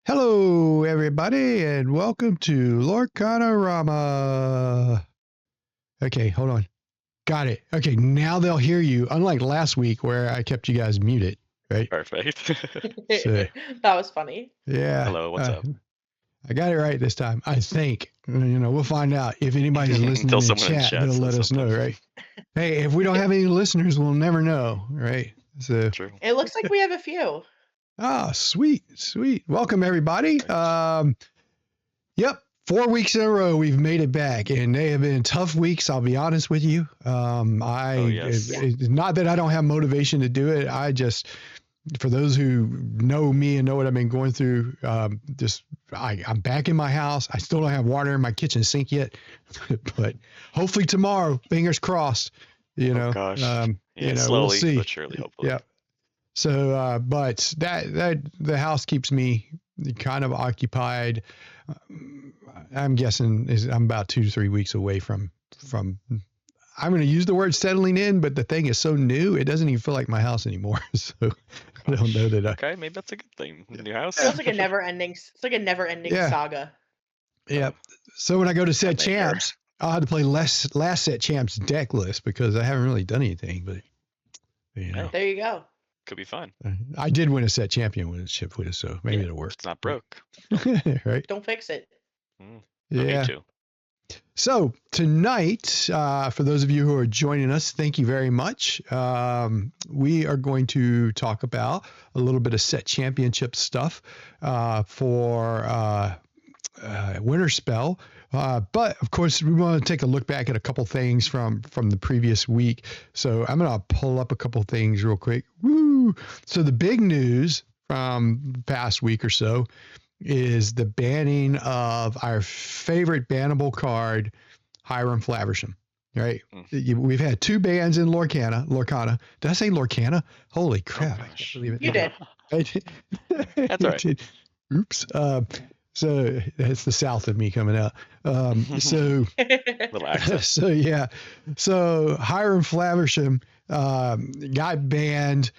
Hello, everybody, and welcome to Lorcanarama. Okay, hold on. Got it. Okay, now they'll hear you, unlike last week where I kept you guys muted, right? Perfect. So, That was funny. yeah, Hello, what's up? I got it right this time, I think. We'll find out. If anybody's listening Until in someone in chat, chat they'll says let us know, something. right? Hey, if we don't have any listeners, we'll never know, right? So, True. It looks like we have a few. sweet. Welcome, everybody. Yep. 4 weeks in a row, we've made it back, and they have been tough weeks. I'll be honest with you. Yes. It's not that I don't have motivation to do it. I just, for those who know me and know what I've been going through, I'm back in my house. I still don't have water in my kitchen sink yet, but hopefully tomorrow, fingers crossed, Oh gosh. we'll Slowly see. but surely, hopefully. Yeah. So, but that the house keeps me kind of occupied. I'm guessing I'm about 2 to 3 weeks away from. I'm going to use the word settling in, but the thing is so new, it doesn't even feel like my house anymore. So I don't know that. Okay, maybe that's a good thing. New house. Feels like a never-ending. It's like a never-ending Yeah. saga. Yeah. So when I go to set nightmare. champs, I'll have to play last set champs deck list because I haven't really done anything. But Hey. There you go. Could be fun. I did win a set championship with it, so maybe it'll work. It's not broke. Right? Don't fix it. No Yeah. need to. So tonight, for those of you who are joining us, thank you very much. We are going to talk about a little bit of set championship stuff for Winterspell. But of course, we want to take a look back at a couple things from the previous week. So I'm going to pull up a couple things real quick. Woo! So the big news from the past week or so is the banning of our favorite bannable card, Hiram Flaversham. Right? We've had 2 bans in Lorcana. Did I say Lorcana? Holy crap. Oh, I can't believe it. You did. That's all right. Oops. So that's the South of me coming out. So Little accent. so yeah. So Hiram Flaversham got banned.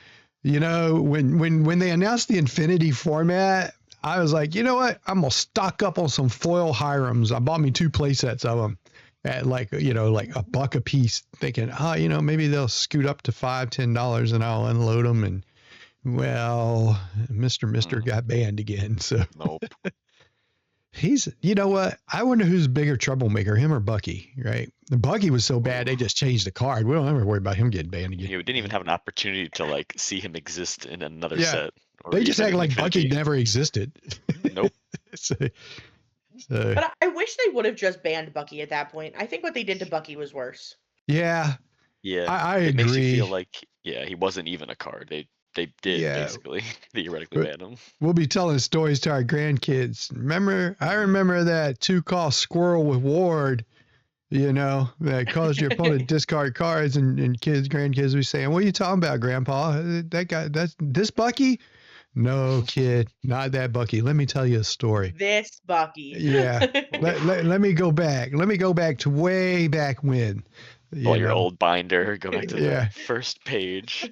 When they announced the Infinity format, I was like, you know what? I'm gonna stock up on some foil Hirams. I bought me 2 play sets of them at like $1 a piece, thinking, maybe they'll scoot up to $5-10 and I'll unload them. And well, Mr. got banned again. So Nope. he's, you know what? I wonder who's bigger troublemaker, him or Bucky, right? Bucky was so bad they just changed the card. We don't ever worry about him getting banned again. We didn't even have an opportunity to see him exist in another Yeah. set. They just act like Bucky never existed. Nope. But I wish they would have just banned Bucky at that point. I think what they did to Bucky was worse. Yeah. Yeah. I agree. It makes you feel like, he wasn't even a card. They did basically theoretically ban him. We'll be telling stories to our grandkids. I remember that 2-cost squirrel with Ward, that caused your opponent to discard cards, and grandkids be saying, "What are you talking about, Grandpa? That guy, that's this Bucky." No, kid, not that Bucky. Let me tell you a story. This Bucky. Yeah. let me go back. Let me go back to way back when. Your old binder, go back to Yeah. the first page.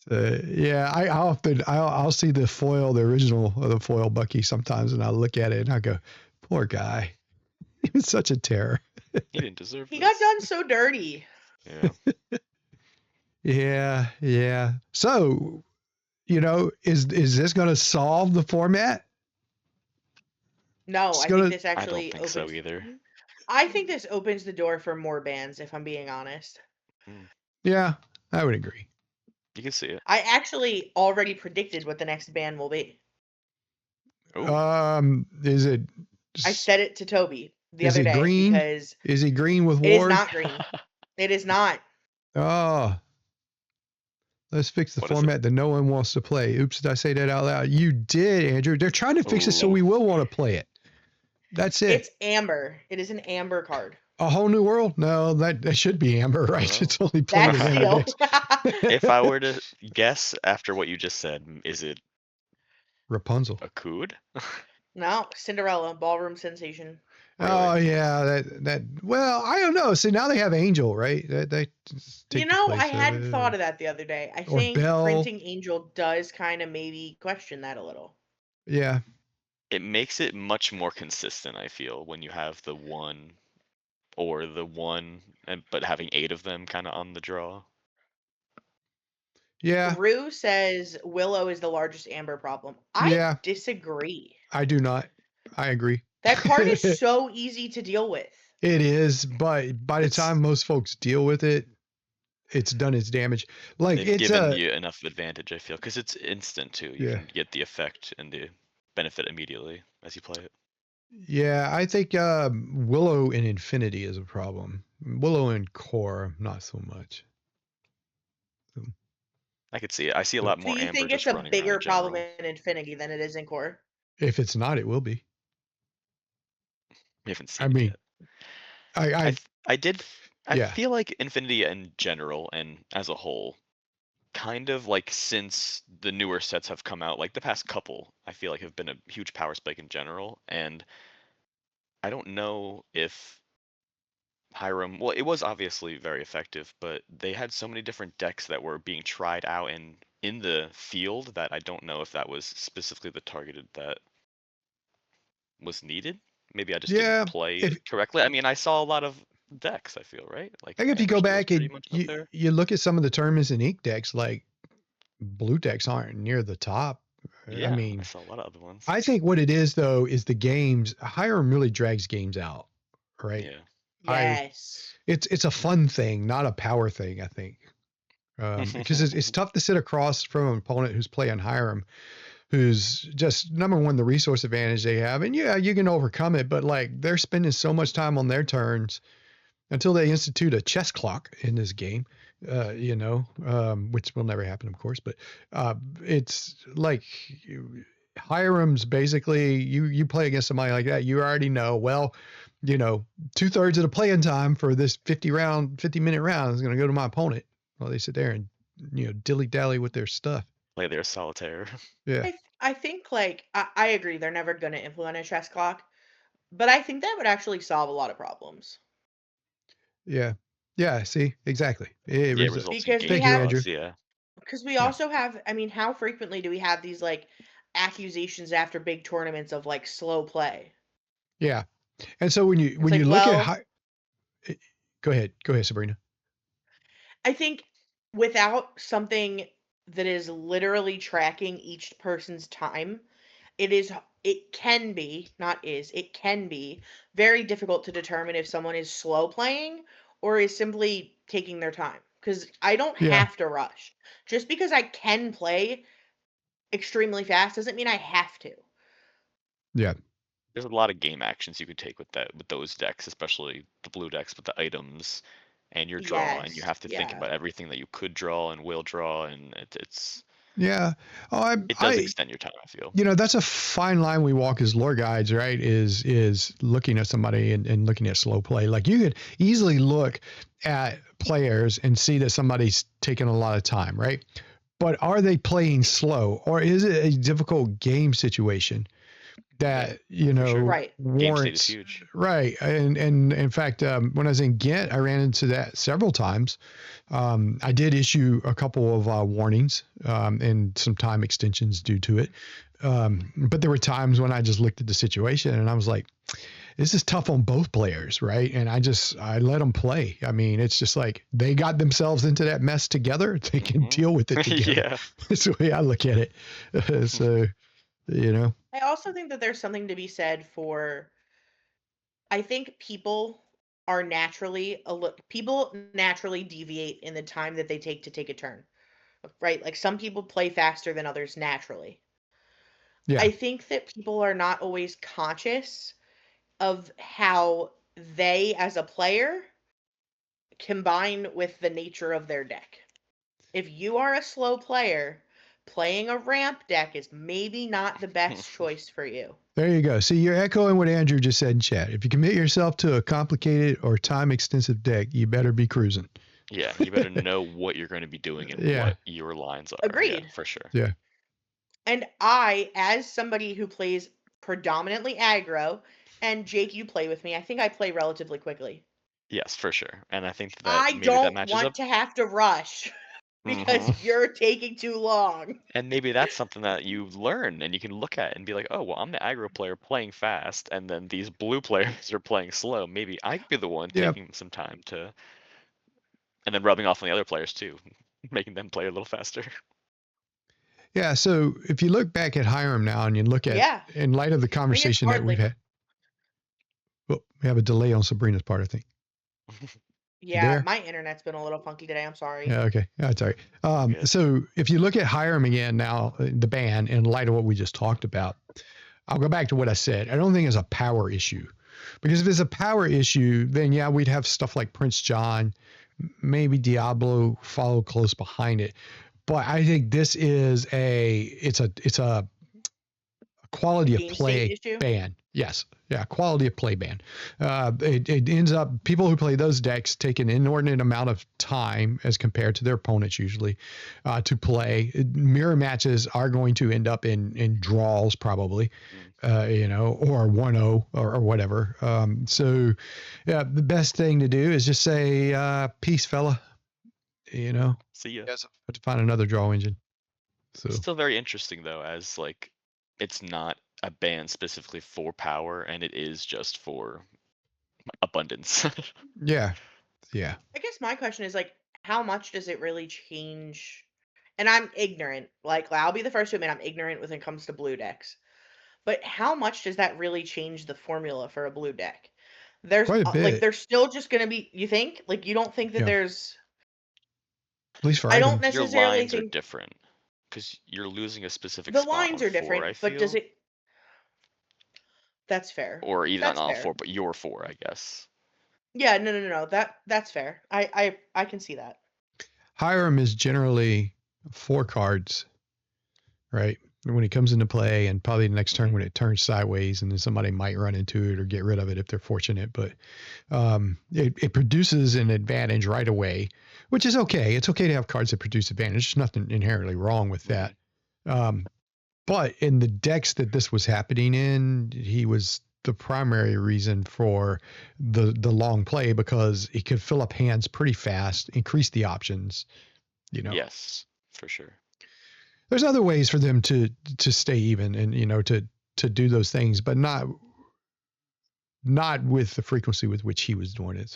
I'll see the foil, the original of the foil Bucky sometimes, and I'll look at it and I go, poor guy. He was such a terror. He didn't deserve He this. got done so dirty. Yeah. Yeah. So, is this going to solve the format? No, I think this actually I don't think so either. I think this opens the door for more bans, if I'm being honest. Yeah, I would agree. You can see it. I actually already predicted what the next ban will be. Ooh. Is it? I said it to Toby the other day green? Because is he green with Ward? It is not green. It is not. Oh. Let's fix the format that no one wants to play. Oops, did I say that out loud? You did, Andrew. They're trying to fix it so we will want to play it. That's it. It's amber. It is an amber card. A whole new world? No, that should be amber, right? Well, it's only playing That's If I were to guess after what you just said, is it Rapunzel? A cood? No, Cinderella, ballroom sensation. Really? Oh yeah, that. Well, I don't know. See, now they have Angel, right? They I hadn't thought of that the other day. I think printing Angel does kind of maybe question that a little. Yeah. It makes it much more consistent, I feel, when you have the one or the one, but having 8 of them kind of on the draw. Yeah. Rue says Willow is the largest Amber problem. I Yeah. disagree. I do not. I agree. That card is so easy to deal with. It is, but by the time most folks deal with it, it's done its damage. Like They've it's given a you enough advantage, I feel, because it's instant too. You yeah. can get the effect and the benefit immediately as you play it. Yeah, I think Willow and Infinity is a problem. Willow and Core, not so much. So, I could see it. I see a but lot So more you Amber think it's just a running around in bigger problem general. in Infinity than it is in Core? if it's not, it will be. We haven't I seen it mean, yet. I I did. I yeah, feel like Infinity in general and as a whole, kind of like since the newer sets have come out, like the past couple, I feel like have been a huge power spike in general. And I don't know if Hiram, well, it was obviously very effective, but they had so many different decks that were being tried out in the field that I don't know if that was specifically the targeted that was needed. Maybe I just didn't yeah. play If it correctly. I mean, I saw a lot of decks, I feel, right? Like I think if you Amber go Steel's back pretty and much up there. you look at some of the tournaments and ink decks, like blue decks aren't near the top. I Yeah, I mean, saw a lot of other ones. I think what it is though is the games. Hiram really drags games out, right? Yeah. Yes. It's a fun thing, not a power thing. I think because it's tough to sit across from an opponent who's playing Hiram, who's just number one the resource advantage they have, and yeah, you can overcome it, but like they're spending so much time on their turns until they institute a chess clock in this game, which will never happen, of course. But it's like Hiram's basically you play against somebody like that, you already know, well, 2/3 of the playing time for this 50-minute round is going to go to my opponent while they sit there and dilly dally with their stuff. Play their solitaire. Yeah, I think like I agree they're never going to implement a chess clock, but I think that would actually solve a lot of problems yeah, yeah. See, exactly. Yeah, it results in because game we Thank you, have Andrew. draws. Yeah. because we Yeah, also have, I mean, how frequently do we have these like accusations after big tournaments of like slow play? yeah. And so when you It's when you like, look at well, how, go ahead, Sabrina. I think without something that is literally tracking each person's time, it can be, not is, it can be very difficult to determine if someone is slow playing or is simply taking their time. Because I don't Yeah, have to rush. Just because I can play extremely fast doesn't mean I have to. yeah. There's a lot of game actions you could take with those decks, especially the blue decks with the items and your draw, and you Yes. have to think Yeah. about everything that you could draw and will draw, and Yeah. Oh, it does extend your time, I feel. that's a fine line we walk as lore guides, right? Is looking at somebody and looking at slow play. Like you could easily look at players and see that somebody's taking a lot of time, right? But are they playing slow, or is it a difficult game situation Yeah, that for sure. Right. Game state is warrants? huge. Right. And in fact, when I was in Ghent, I ran into that several times. I did issue a couple of warnings and some time extensions due to it. But there were times when I just looked at the situation and I was like, this is tough on both players, right? And I let them play. I mean, it's just like they got themselves into that mess together. They can deal with it together. Yeah. That's the way I look at it. So, I also think that there's something to be said for I think people naturally deviate in the time that they take to take a turn. Right? Like some people play faster than others naturally. yeah, I think that people are not always conscious of how they as a player combine with the nature of their deck. If you are a slow player, playing a ramp deck is maybe not the best choice for you. there you go. See, you're echoing what Andrew just said in chat. If you commit yourself to a complicated or time extensive deck, you better be cruising. Yeah, you better know what you're going to be doing and Yeah, what your lines are. Yeah, Agreed. for sure. yeah. And I, as somebody who plays predominantly aggro, and Jake, you play with me, I think I play relatively quickly. Yes, for sure. And I think that I maybe that don't matches want up. to have to rush. because Mhm. you're taking too long. And maybe that's something that you learn and you can look at and be like, oh, well, I'm the aggro player playing fast, and then these blue players are playing slow. Maybe I could be the one Yeah. taking some time to, and then rubbing off on the other players too, making them play a little faster. Yeah. So if you look back at Hiram now and you look at, Yeah. in light of the I think it's conversation that we've hardly. had, well, we have a delay on Sabrina's part, I think. Yeah, There? my internet's been a little funky today. I'm sorry. Yeah, okay. That's all right. Good. So if you look at Hiram again now, the ban, in light of what we just talked about, I'll go back to what I said. I don't think it's a power issue. Because if it's a power issue, then yeah, we'd have stuff like Prince John, maybe Diablo follow close behind it. But I think this is it's a quality of Game play state issue. ban. Yes. Yeah. Quality of play ban. It ends up, people who play those decks take an inordinate amount of time as compared to their opponents usually to play. Mirror matches are going to end up in draws probably, or 1-0 or whatever. So yeah, the best thing to do is just say, peace, fella. See ya. Yes. Have to find another draw engine. So Still very interesting though, as like it's not a ban specifically for power, and it is just for abundance. yeah. I guess my question is like, how much does it really change? And I'm ignorant. Like, I'll be the first to admit I'm ignorant when it comes to blue decks. But how much does that really change the formula for a blue deck? There's Quite a bit. there's still just gonna be. You think? Like, you don't think that Yeah. there's? At least for I don't items. Your necessarily lines are think different because you're losing a specific the spot lines on are 4, different. I But does feel. it? That's fair. Or even not That's on fair. 4, but your 4, I guess. Yeah, no. That's fair. I can see that. Hiram is generally 4 cards, right? When it comes into play, and probably the next turn when it turns sideways, and then somebody might run into it or get rid of it if they're fortunate. But it produces an advantage right away, which is okay. It's okay to have cards that produce advantage. There's nothing inherently wrong with that. But in the decks that this was happening in, he was the primary reason for the long play because it could fill up hands pretty fast, increase the options. Yes, for sure. There's other ways for them to stay even and to do those things, but not with the frequency with which he was doing it.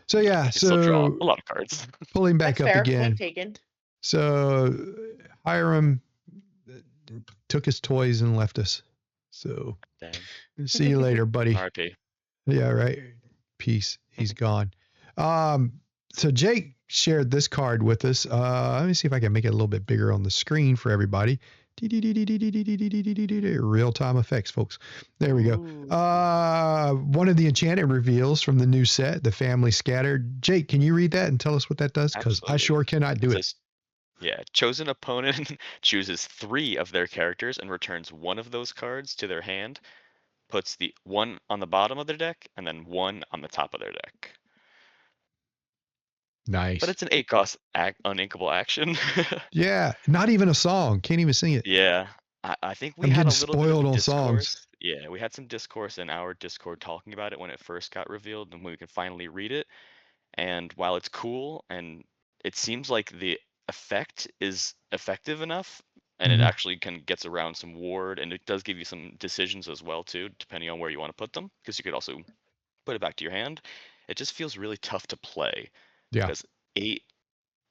So yeah. You still draw So a lot of cards. pulling back That's up fair. again. Point taken. So Hiram took his toys and left us. So Dang. see you later, buddy. RIP. Yeah, right. Peace. He's gone. So Jake shared this card with us. Let me see if I can make it a little bit bigger on the screen for everybody. Real-time effects, folks. There we go. One of the enchanted reveals from the new set, the Family Scattered. Jake, can you read that and tell us what that does? Because I sure cannot do it. Says, yeah, chosen opponent chooses 3 of their characters and returns 1 of those cards to their hand, puts the 1 on the bottom of their deck, and then 1 on the top of their deck. Nice. But it's an 8-cost uninkable action. Yeah, not even a song. Can't even sing it. Yeah, I think we I'm had a getting little bit spoiled of on discourse. songs. Yeah, we had some discourse in our Discord talking about it when it first got revealed and when we can finally read it. And while it's cool and it seems like the effect is effective enough, and it actually gets around some ward, and it does give you some decisions as well too, depending on where you want to put them, because you could also put it back to your hand. It just feels really tough to play Yeah. because 8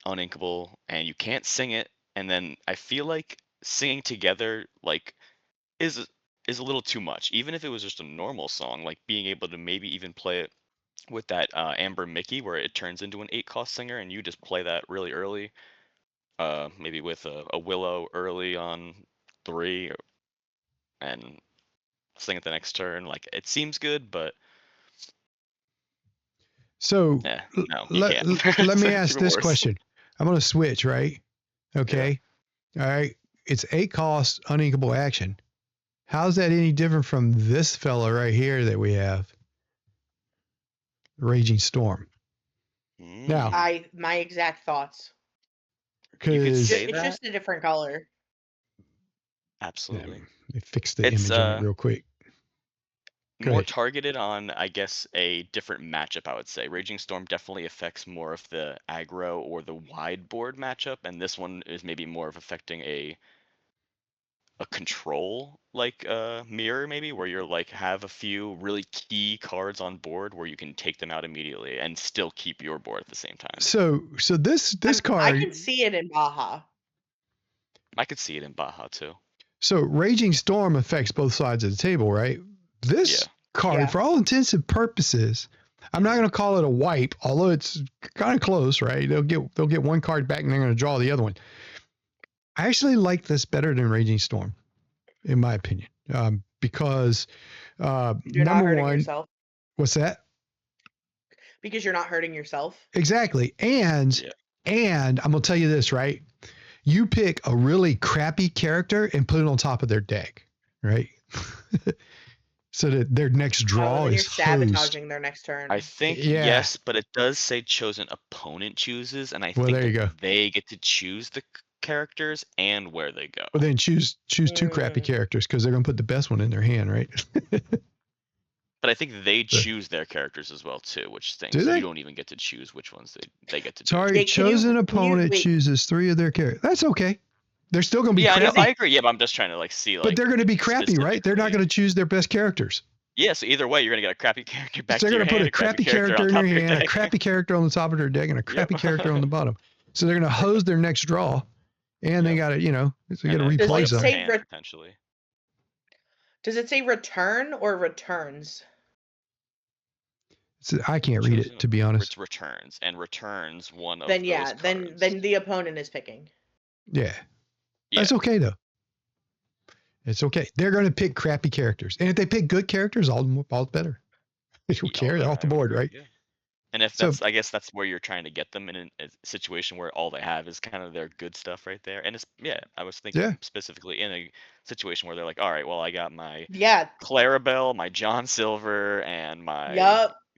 uninkable and you can't sing it, and then I feel like singing together like is a little too much. Even if it was just a normal song, like being able to maybe even play it with that Amber Mickey where it turns into an 8-cost singer and you just play that really early, maybe with a Willow early on 3 and sing it the next turn. Like it seems good, but So no, you can't. let me It's ask even this worse. question. I'm going to switch, right? Okay. All right. It's 8 cost uninkable action. How's that any different from this fella right here that we have? Raging Storm. Now, my exact thoughts. You could because say It's that. just a different color. Absolutely. they fixed the It's image on it real quick. Go More ahead. targeted on, I guess, a different matchup, I would say. Raging Storm definitely affects more of the aggro or the wide board matchup, and this one is maybe more of affecting a control like mirror, maybe, where you're like have a few really key cards on board where you can take them out immediately and still keep your board at the same time. So this I card. can see it in Baja. I could see it in Baja too. So Raging Storm affects both sides of the table, right? This Yeah. card, Yeah. for all intents and purposes, I'm not going to call it a wipe, although it's kind of close, right? They'll get one card back and they're going to draw the other one. I actually like this better than Raging Storm, in my opinion, because You're not number hurting one, yourself. what's that? Because you're not hurting yourself. Exactly, and I'm gonna tell you this, right? You pick a really crappy character and put it on top of their deck, right? So that their next draw then is you're sabotaging their next turn. I think Yeah. yes, but it does say chosen opponent chooses, and I Well, think there you that go. they get to choose the characters and where they go. Well, then choose two crappy characters because they're gonna put the best one in their hand, right? But I think they So- choose their characters as well too, which stinks. Do So they? you don't even get to choose which ones they get to do. Sorry, Yeah, chosen opponent wait. chooses 3 of their characters. That's okay. They're still gonna be Yeah, I know, crappy, I agree. Yeah, but I'm just trying to like see like. but they're gonna be crappy, right? They're not specifically- gonna choose their best characters. Yeah, so either way, you're gonna get a crappy character back So to they're your gonna put hand, a crappy character on in top their of your hand, a deck. crappy character on the top of their deck, and a crappy Yep. character on the bottom. So they're gonna hose their next draw, and they Yep. got to, they got to And then replace Does it them. say hand, potentially. Does it say return or returns? I can't read it, to be honest. It's returns, and returns one of Then those yeah, cards. then the opponent is picking. Yeah. That's okay though. It's okay. They're going to pick crappy characters, and if they pick good characters, all the better. They don't care. They're off the I would board, agree, right? yeah. And if So- that's, I guess that's where you're trying to get them in a situation where all they have is kind of their good stuff right there. And it's I was thinking specifically in a situation where they're like, all right, well, I got my Clarabelle, my John Silver, and my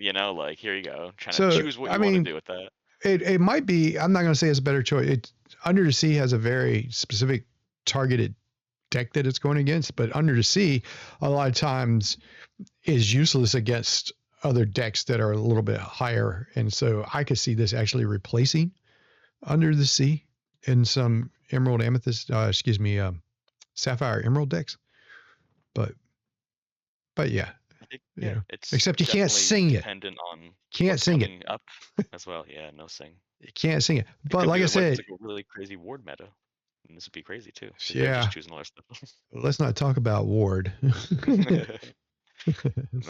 like here you go. Trying to choose what you want to do with that. It might be. I'm not going to say it's a better choice. Under the Sea has a very specific targeted deck that it's going against, but Under the Sea a lot of times is useless against other decks that are a little bit higher, and so I could see this actually replacing Under the Sea in some Emerald Amethyst, Sapphire Emerald decks. But yeah, it's except you can't sing it. Dependent on can't sing it up as well. Yeah, no sing. You can't sing it. But like I said, it's like a really crazy ward meta. And this would be crazy too. Yeah. Just choosing all their stuff. Let's not talk about Ward. No,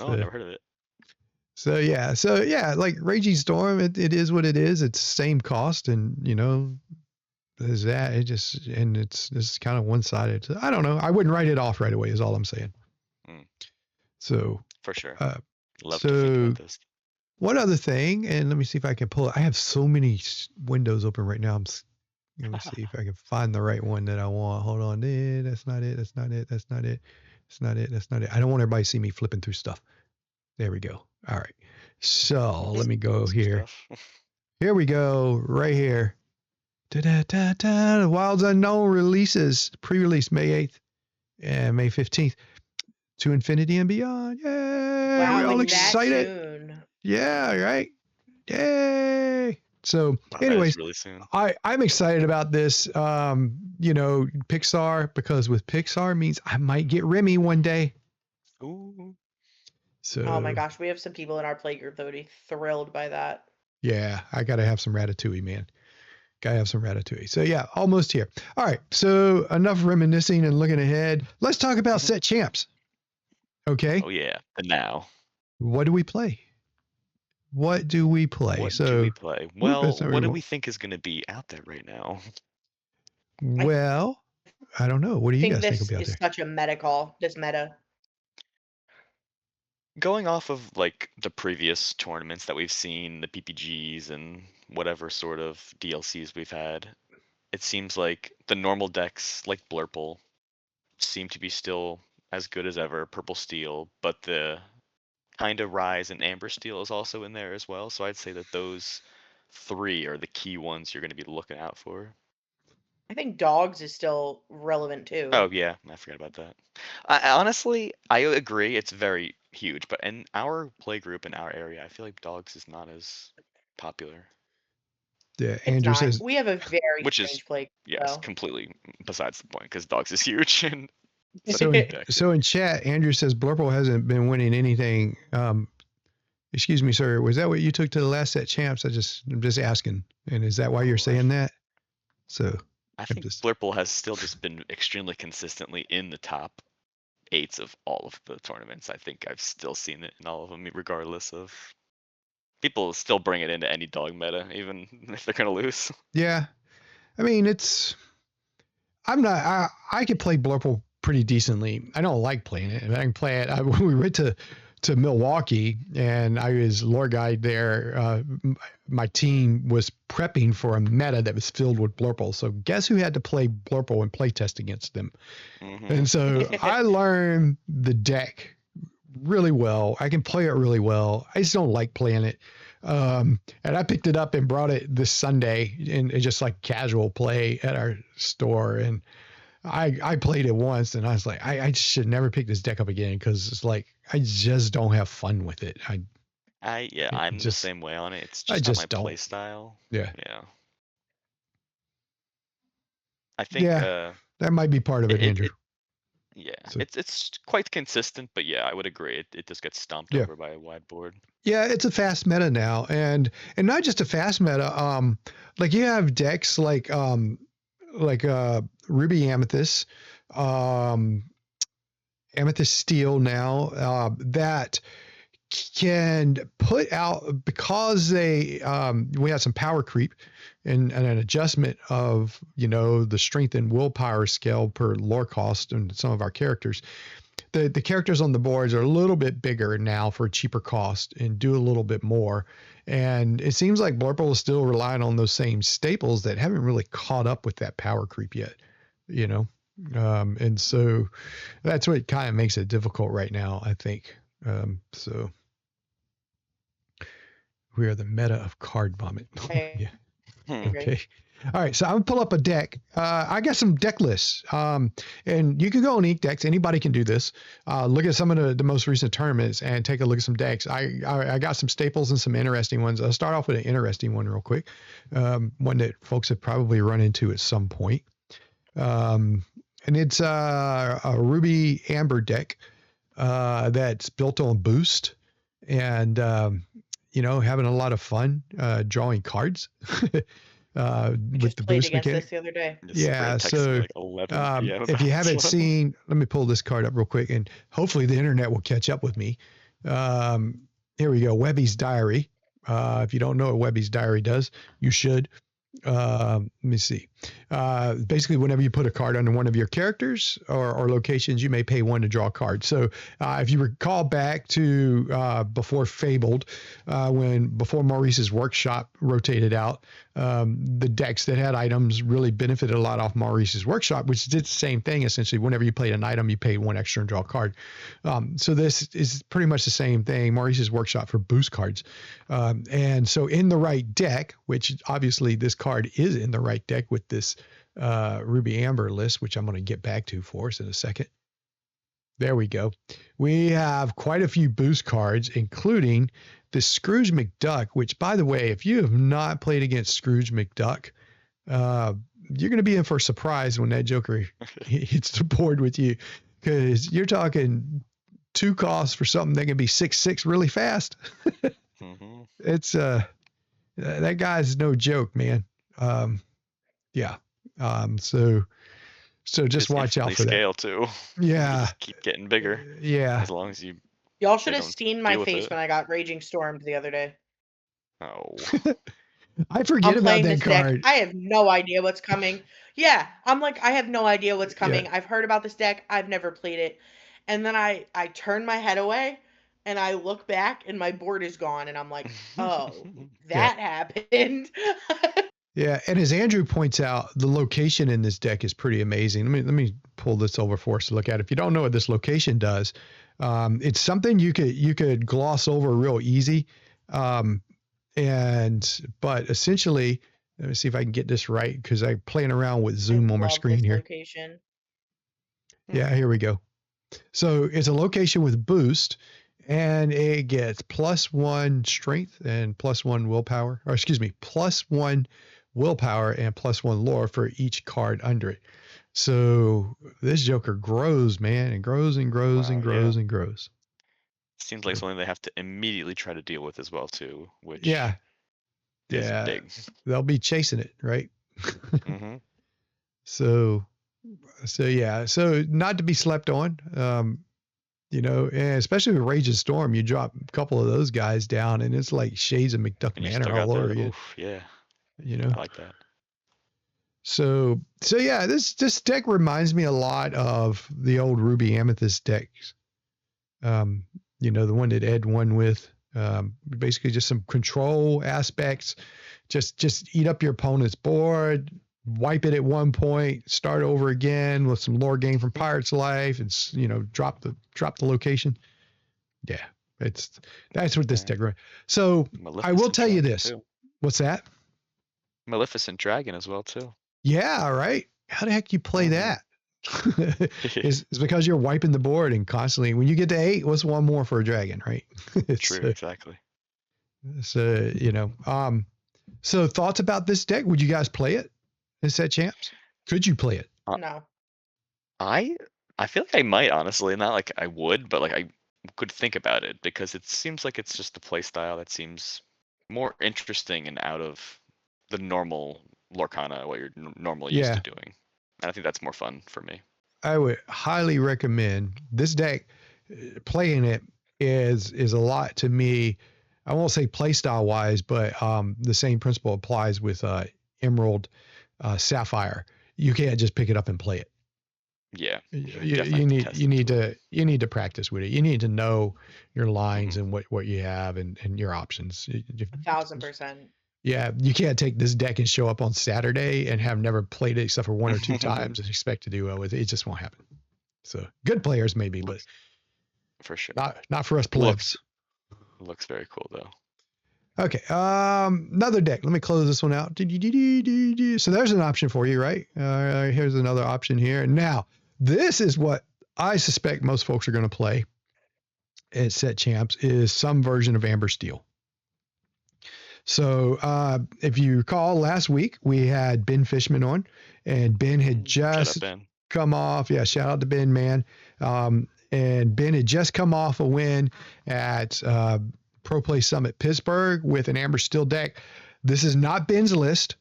I never heard of it. So yeah, like Raging Storm, it is what it is. It's the same cost, and there's that. It's kind of one-sided. So, I don't know. I wouldn't write it off right away. Is all I'm saying. So for sure. Love to think about this. One other thing, and let me see if I can pull it. I have so many windows open right now. Let me see if I can find the right one that I want. Hold on. That's not it. That's not it. That's not it. That's not it. That's not it. I don't want everybody to see me flipping through stuff. There we go. All right. So let me go here. Here we go. Right here. Da-da-da-da. Wilds Unknown releases. Pre-release May 8th and May 15th. To Infinity and Beyond. Yay. Wow, we're all like excited. that soon. Yeah, right. Yay. So anyways, really soon. I'm excited about this. Pixar, because with Pixar means I might get Remy one day. Ooh. So oh my gosh, we have some people in our play group that would be thrilled by that. Yeah, I gotta have some Ratatouille, man. Gotta have some Ratatouille. So yeah, almost here. All right. So enough reminiscing and looking ahead. Let's talk about set champs. Okay. Oh yeah, the now. What do we play? What do we play? What do we play? Well, what do we think is going to be out there right now? Well, I don't know. What do you guys think will be out there? This is such a meta call. This meta. Going off of like the previous tournaments that we've seen, the PPGs and whatever sort of DLCs we've had, it seems like the normal decks like Blurple seem to be still as good as ever, Purple Steel, but the kind of Rise and Amber Steel is also in there as well. So I'd say that those three are the key ones you're going to be looking out for. I think dogs is still relevant too. Oh yeah, I forgot about that. Honestly, I agree. It's very huge, but in our play group in our area, I feel like dogs is not as popular, Yeah, It's Andrew not. says. We have a very which is strange play yes, though. completely besides the point because dogs is huge and such So a in big deck. so in chat, Andrew says Blurple hasn't been winning anything. Excuse me, sir. Was that what you took to the last set champs? I'm just asking. And is that why you're Oh, saying that? So I I'm think just Blurple has still just been extremely consistently in the top eights of all of the tournaments. I think I've still seen it in all of them, regardless of people still bring it into any dog meta, even if they're gonna lose. yeah. I mean, I can play Blurple pretty decently. I don't like playing it. I can play it. When we went to Milwaukee and I was lore guide there, my team was prepping for a meta that was filled with Blurple. So guess who had to play Blurple and play test against them? And so I learned the deck really well. I can play it really well. I just don't like playing it. And I picked it up and brought it this Sunday in just like casual play at our store. And I played it once and I was like, I should never pick this deck up again because it's like I just don't have fun with it. I'm the same way on it. It's just not my play style. Yeah. Yeah. I think Yeah, that might be part of it, Andrew. Yeah, so, it's quite consistent, but yeah, I would agree. It just gets stomped over by a wide board. Yeah, it's a fast meta now, and not just a fast meta. Like you have decks like Ruby Amethyst, Amethyst Steel now that can put out because they we had some power creep and an adjustment of the strength and willpower scale per lore cost and some of our characters. The characters on the boards are a little bit bigger now for a cheaper cost and do a little bit more. And it seems like Blurple is still relying on those same staples that haven't really caught up with that power creep yet, and so that's what kind of makes it difficult right now, I think. So we are the meta of card vomit. Yeah. Okay. All right. So I'm gonna pull up a deck. I got some deck lists. And you can go on Ink Decks. Anybody can do this. Look at some of the most recent tournaments and take a look at some decks. I got some staples and some interesting ones. I'll start off with an interesting one real quick. One that folks have probably run into at some point. And it's a Ruby Amber deck that's built on Boost and having a lot of fun drawing cards. With the boost mechanic. This the other day. Yeah, so if you haven't seen, let me pull this card up real quick, and hopefully the internet will catch up with me. Here we go, Webby's Diary. If you don't know what Webby's Diary does, you should. Let me see. Basically, whenever you put a card under one of your characters or locations, you may pay one to draw a card. So if you recall back to before Fabled, before Maurice's Workshop rotated out, the decks that had items really benefited a lot off Maurice's Workshop, which did the same thing essentially. Whenever you played an item, you paid one extra and draw a card. So this is pretty much the same thing, Maurice's Workshop for boost cards. And so in the right deck, which obviously this card is in the right deck with this Ruby Amber list, which I'm going to get back to for us in a second. There we go. We have quite a few boost cards, including the Scrooge McDuck, which, by the way, if you have not played against Scrooge McDuck, you're going to be in for a surprise when that Joker hits the board with you, because you're talking 2 costs for something that can be 6/6 really fast. It's that guy's no joke, man. Yeah. So just watch out for scale that. Too. Yeah. Just keep getting bigger. Yeah. As long as you. Y'all should have seen my face when I got Raging Stormed the other day. Oh. I forget about that card. Deck. I have no idea what's coming. Yeah, I'm like, I have no idea what's coming. Yeah. I've heard about this deck. I've never played it. And then I turn my head away and I look back and my board is gone. And I'm like, oh, that happened. Yeah, and as Andrew points out, the location in this deck is pretty amazing. Let me pull this over for us to look at. If you don't know what this location does, it's something you could gloss over real easy. But essentially, Let me see if I can get this right because I'm playing around with I Zoom on my love screen this here. location. Yeah, here we go. So it's a location with boost, and it gets +1 strength and +1 willpower, or excuse me, +1 willpower and +1 lore for each card under it. So this Joker grows, man, and grows and grows and Wow, grows yeah. and grows. Seems like So, something they have to immediately try to deal with as well too, yeah, which is yeah, big. they'll be chasing it, right? hmm So, so yeah, so not to be slept on. And especially with Rage and Storm, you drop a couple of those guys down, and it's like shades of McDuck And you Manor still all got over the you. oof, yeah. You know. I like that. So yeah, this deck reminds me a lot of the old Ruby Amethyst decks. The one that Ed won with. Basically just some control aspects. Just eat up your opponent's board, wipe it at one point, start over again with some lore gain from Pirate's Life. It's drop the location. Yeah, that's what this Yeah. deck. So I will Maleficent tell you Dragon this. too. What's that? Maleficent Dragon as well too. Yeah, right. How the heck you play hmm that? It's because you're wiping the board and constantly. When you get to 8, what's one more for a dragon, right? True, it's exactly. So thoughts about this deck? Would you guys play it in Set Champs? Could you play it? No. I I feel like I might honestly, not like I would, but like I could think about it because it seems like it's just a play style that seems more interesting and out of the normal Lorcana, what you're normally used to Yeah, doing. And I think that's more fun for me. I would highly recommend this deck. Playing it is a lot to me. I won't say play style wise, but the same principle applies with Emerald, Sapphire. You can't just pick it up and play it. Yeah, You, definitely you have to need test you need into it. to you need to practice with it. You need to know your lines hmm and what you have and your options. 1000%. Yeah, you can't take this deck and show up on Saturday and have never played it except for one or two times and expect to do well with it. It just won't happen. So good players maybe, but Looks for sure. not for us Looks plebs. looks very cool though. Okay, another deck. Let me close this one out. So there's an option for you, right? Here's another option here. Now, this is what I suspect most folks are going to play at Set Champs is some version of Amber Steel. So if you recall, last week we had Ben Fishman on, and Ben had Shut up, just Ben. come off. Yeah, shout out to Ben, man. And Ben had just come off a win at Pro Play Summit Pittsburgh with an Amber Steel deck. This is not Ben's list.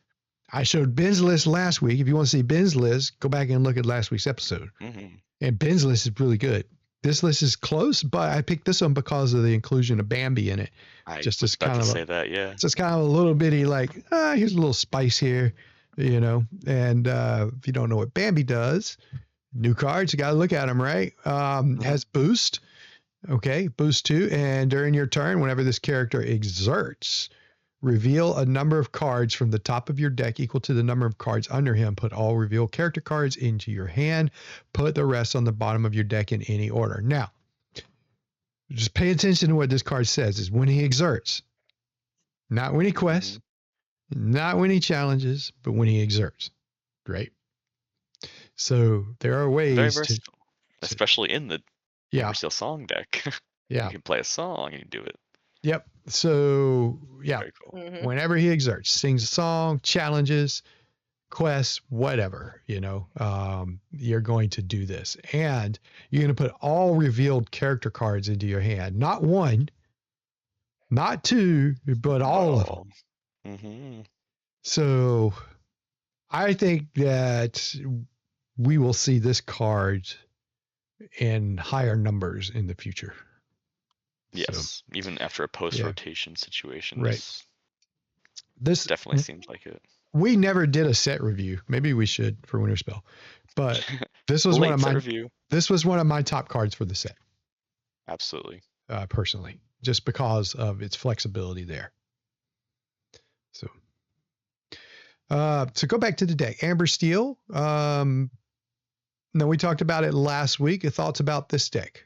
I showed Ben's list last week. If you want to see Ben's list, go back and look at last week's episode. hmm And Ben's list is really good. This list is close, but I picked this one because of the inclusion of Bambi in it. I Just was as about kind to of say that, yeah. it's just kind of a little bitty like, here's a little spice here, And if you don't know what Bambi does, new cards, you got to look at them, right? Has boost. Okay, boost 2. And during your turn, whenever this character exerts, reveal a number of cards from the top of your deck equal to the number of cards under him. Put all revealed character cards into your hand. Put the rest on the bottom of your deck in any order. Now, just pay attention to what this card says is when he exerts, not when he quests, not when he challenges, but when he exerts. Right? So there are Very ways versatile, especially in the yeah, Amber Steel song deck. yeah, You can play a song and do it. yep. So yeah, Very cool. Hmm. whenever he exerts, sings a song, challenges, quests, whatever, you're going to do this. And you're going to put all revealed character cards into your hand. Not one, not two, but all of them. Mm-hmm. So I think that we will see this card in higher numbers in the future. Yes, So, even after a post-rotation situation, right. this definitely seems like it. We never did a set review. Maybe we should for Winterspell. But this was one of my review. This was one of my top cards for the set. Absolutely. Personally, just because of its flexibility there. So go back to the deck. Amber Steel. No, we talked about it last week. Thoughts about this deck?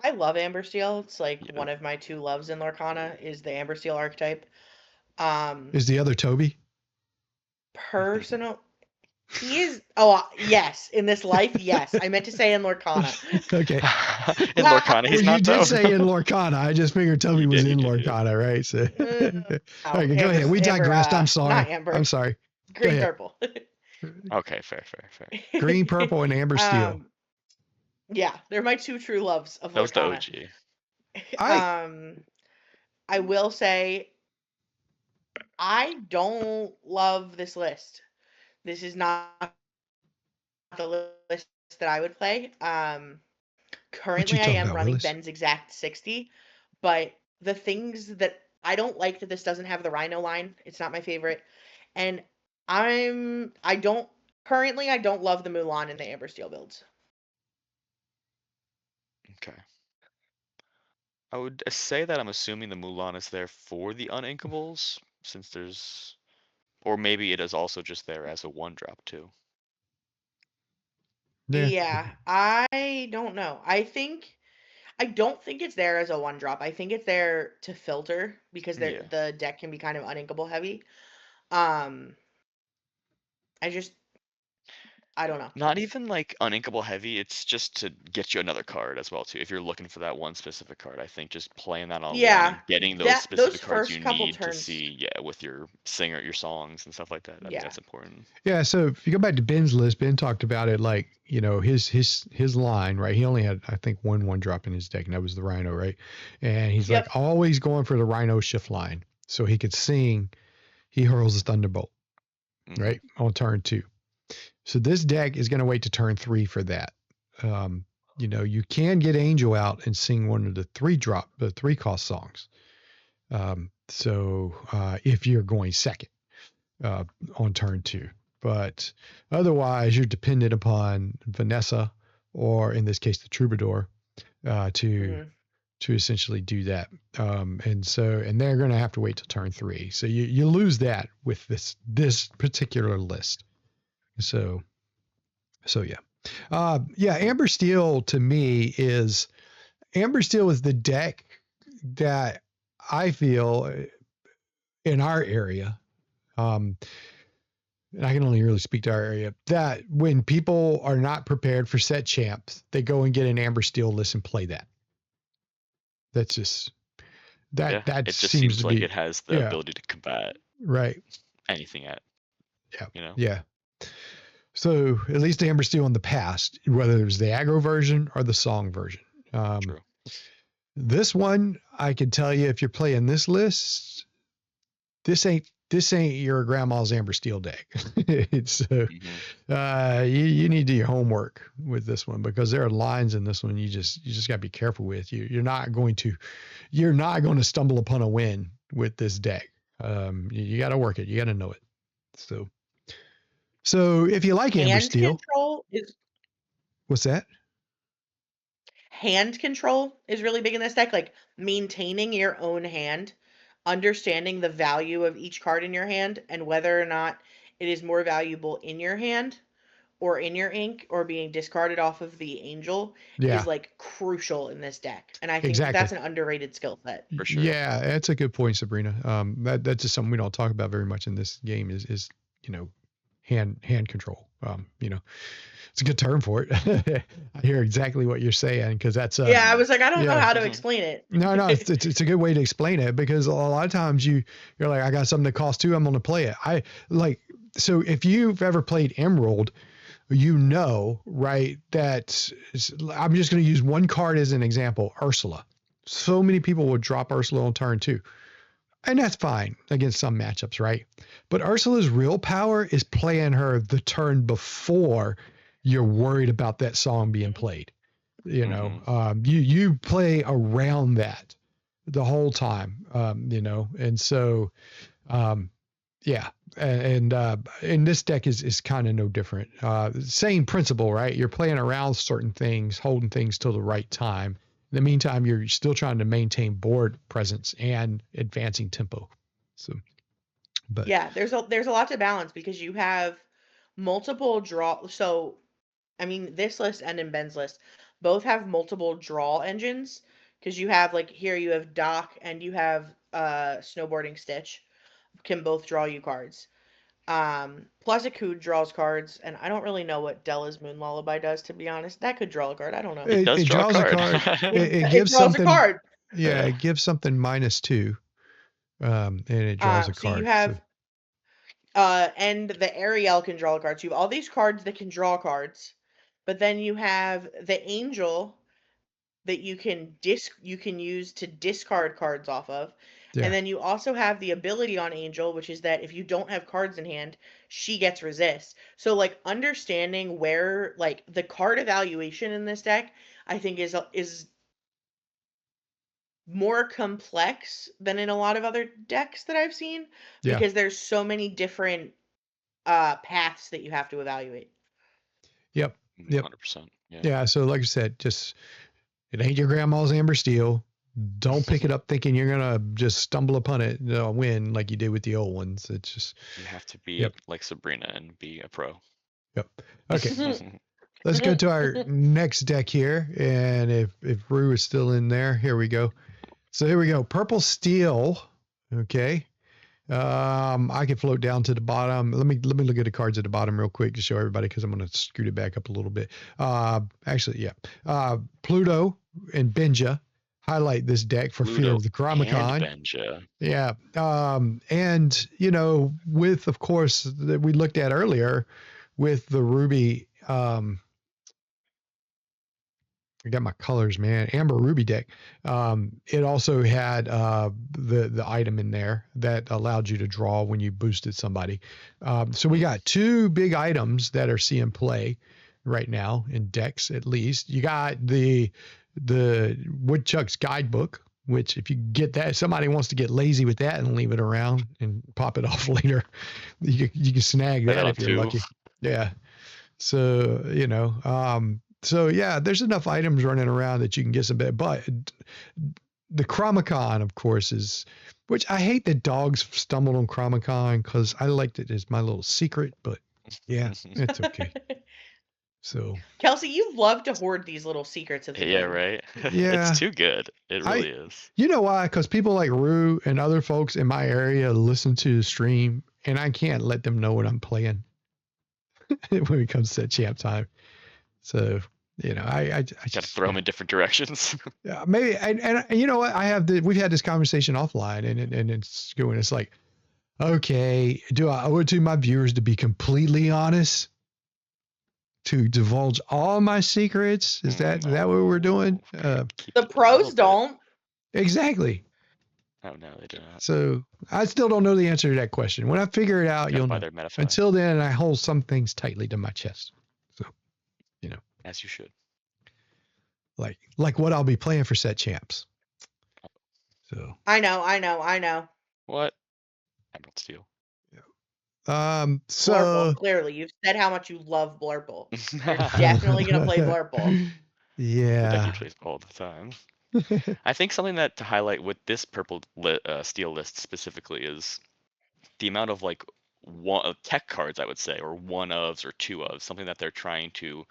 I love Amber Steel. It's like one of my two loves in Lorcana is the Amber Steel archetype. Is the other Toby? Personal. He is. Oh, yes. In this life, yes. I meant to say in Lorcana. Okay. In Lorcana, he's Well, you not did Toby. say in Lorcana. I just figured Toby You was did, in you did. Lorcana, right? So, No, okay, go ahead. We digressed. I'm sorry. not Amber. I'm sorry. Go Green ahead. purple. Okay, fair. Green, purple, and amber steel. Yeah, they're my two true loves of That was the Lorcana. OG. I will say I don't love this list. This is not the list that I would play. What you Currently I talking am about, running Willis? Ben's exact 60, but the things that I don't like that this doesn't have the Rhino line. It's not my favorite. And I don't currently I don't love the Mulan and the Amber Steel builds. Okay. I would say that I'm assuming the Mulan is there for the uninkables, since there's, or maybe it is also just there as a 1-drop too. Yeah. Yeah, I don't know. I don't think it's there as a 1-drop. I think it's there to filter because Yeah. the deck can be kind of uninkable heavy. Um I just I don't know. Not even like uninkable heavy, it's just to get you another card as well too. If you're looking for that one specific card, I think just playing that online Yeah, and getting those that those specific cards you first couple need to turns. see, yeah, with your singer, your songs and stuff like that. I think Yeah. that's important. Yeah. So if you go back to Ben's list, Ben talked about it like, his line, right? He only had, I think, one drop in his deck, and that was the Rhino, right? And he's Yep. like always going for the Rhino shift line. So he could sing, he hurls his Thunderbolt, right? On turn 2. So this deck is going to wait to turn 3 for that. You can get Angel out and sing one of the 3 cost songs. If you're going second on turn 2, but otherwise you're dependent upon Vanessa, or in this case the Troubadour, to essentially do that. And they're going to have to wait till turn 3. So you lose that with this particular list. So yeah. Amber Steel to me is the deck that I feel in our area, and I can only really speak to our area, that when people are not prepared for set champs, they go and get an Amber Steel list and play that. That's just that It just seems seems to like be, it has the ability to combat right. anything at, Yeah. So at least Amber Steel in the past, whether it was the aggro version or the song version. True. This one, I can tell you, if you're playing this list, this ain't your grandma's Amber Steel deck. So you need to do your homework with this one, because there are lines in this one you just got to be careful with. You're not going to stumble upon a win with this deck. You got to work it. You got to know it. So if you like Amber Hand Steel, control is what's that? Hand control is really big in this deck, like maintaining your own hand, understanding the value of each card in your hand, and whether or not it is more valuable in your hand or in your ink or being discarded off of the angel is Yeah, like crucial in this deck. And I think that exactly. that's an underrated skill set. For sure. Yeah, that's a good point, Sabrina. That's just something we don't talk about very much in this game is hand control. It's a good term for it. I hear exactly what you're saying, because that's Yeah, I was like, I don't know yeah. how to explain it. No, it's a good way to explain it, because a lot of times you're like, I got something that costs 2, I'm going to play it. So if you've ever played Emerald, right, that I'm just going to use one card as an example, Ursula. So many people will drop Ursula on turn 2. And that's fine against some matchups, right? But Ursula's real power is playing her the turn before you're worried about that song being played. You play around that the whole time, and so, yeah. And this deck is kind of no different. Same principle, right? You're playing around certain things, holding things till the right time. In the meantime, you're still trying to maintain board presence and advancing tempo. So, but Yeah, there's a lot to balance because you have multiple draw. So, I mean, this list and in Ben's list both have multiple draw engines because you have like here you have Doc and you have snowboarding Stitch. can both draw you cards. Plezikud draws cards, and I don't really know what Della's Moon Lullaby does, to be honest. That could draw a card. I don't know. It does It draw a draws a card. card. It It gives draws a something. card. Yeah, it gives something -2. And it draws a So you card. have and the Ariel can draw cards. You have all these cards that can draw cards, but then you have the Angel that you can use to discard cards off of. Yeah. And then you also have the ability on Angel, which is that if you don't have cards in hand, she gets resist. So like understanding where like the card evaluation in this deck, I think is more complex than in a lot of other decks that I've seen Yeah. because there's so many different paths that you have to evaluate. Yep. Yep. 100%. Yeah. So like I said, just it ain't your grandma's amber steel. Don't pick it up thinking you're gonna just stumble upon it and win like you did with the old ones. It's just You have to be like Sabrina and be a pro. Yep. Okay. Let's go to our next deck here, and if Rue is still in there, here we go. So here we go. Purple steel. Okay. I can float down to the bottom. Let me look at the cards at the bottom real quick to show everybody because I'm going to scoot it back up a little bit. Actually, yeah. Pluto and Benja highlight this deck for Pluto fear of the Chronicon. and Benja. Yeah. And you know, with of course that we looked at earlier with the Ruby. I got my colors, man. Amber Ruby deck. It also had the item in there that allowed you to draw when you boosted somebody. So we got two big items that are seeing play right now in decks, at least. You got the Woodchuck's Guidebook, which if you get that, somebody wants to get lazy with that and leave it around and pop it off later. You can snag that if you're lucky. Yeah. So, you know, so yeah, there's enough items running around that you can get some bit, but the Chronicon, of course, is, which I hate that dogs stumbled on Chronicon because I liked it as my little secret, but yeah, it's okay. So Kelsey, you love to hoard these little secrets of the game. Right. Yeah, it's too good. It really is. You know why? Because people like Rue and other folks in my area listen to the stream, and I can't let them know what I'm playing when it comes to champ time. So you know, I gotta throw them in different directions. Yeah, maybe, and you know what? We've had this conversation offline, and it's going. It's like, okay, do I owe it to my viewers to be completely honest, to divulge all my secrets? Is that what we're doing? The pros don't. Exactly. Oh no, they do not. So I still don't know the answer to that question. When I figure it out, you'll know. Until then, I hold some things tightly to my chest. So, you know. As you should. Like what I'll be playing for set champs. So I know. What? Emerald Steel. So Blurple, clearly you've said how much you love Blurple. You're definitely gonna play Blurple. Yeah. The deck you plays all the time. I think something that to highlight with this purple steel list specifically is the amount of like tech cards, I would say, or one ofs or two ofs, something that they're trying to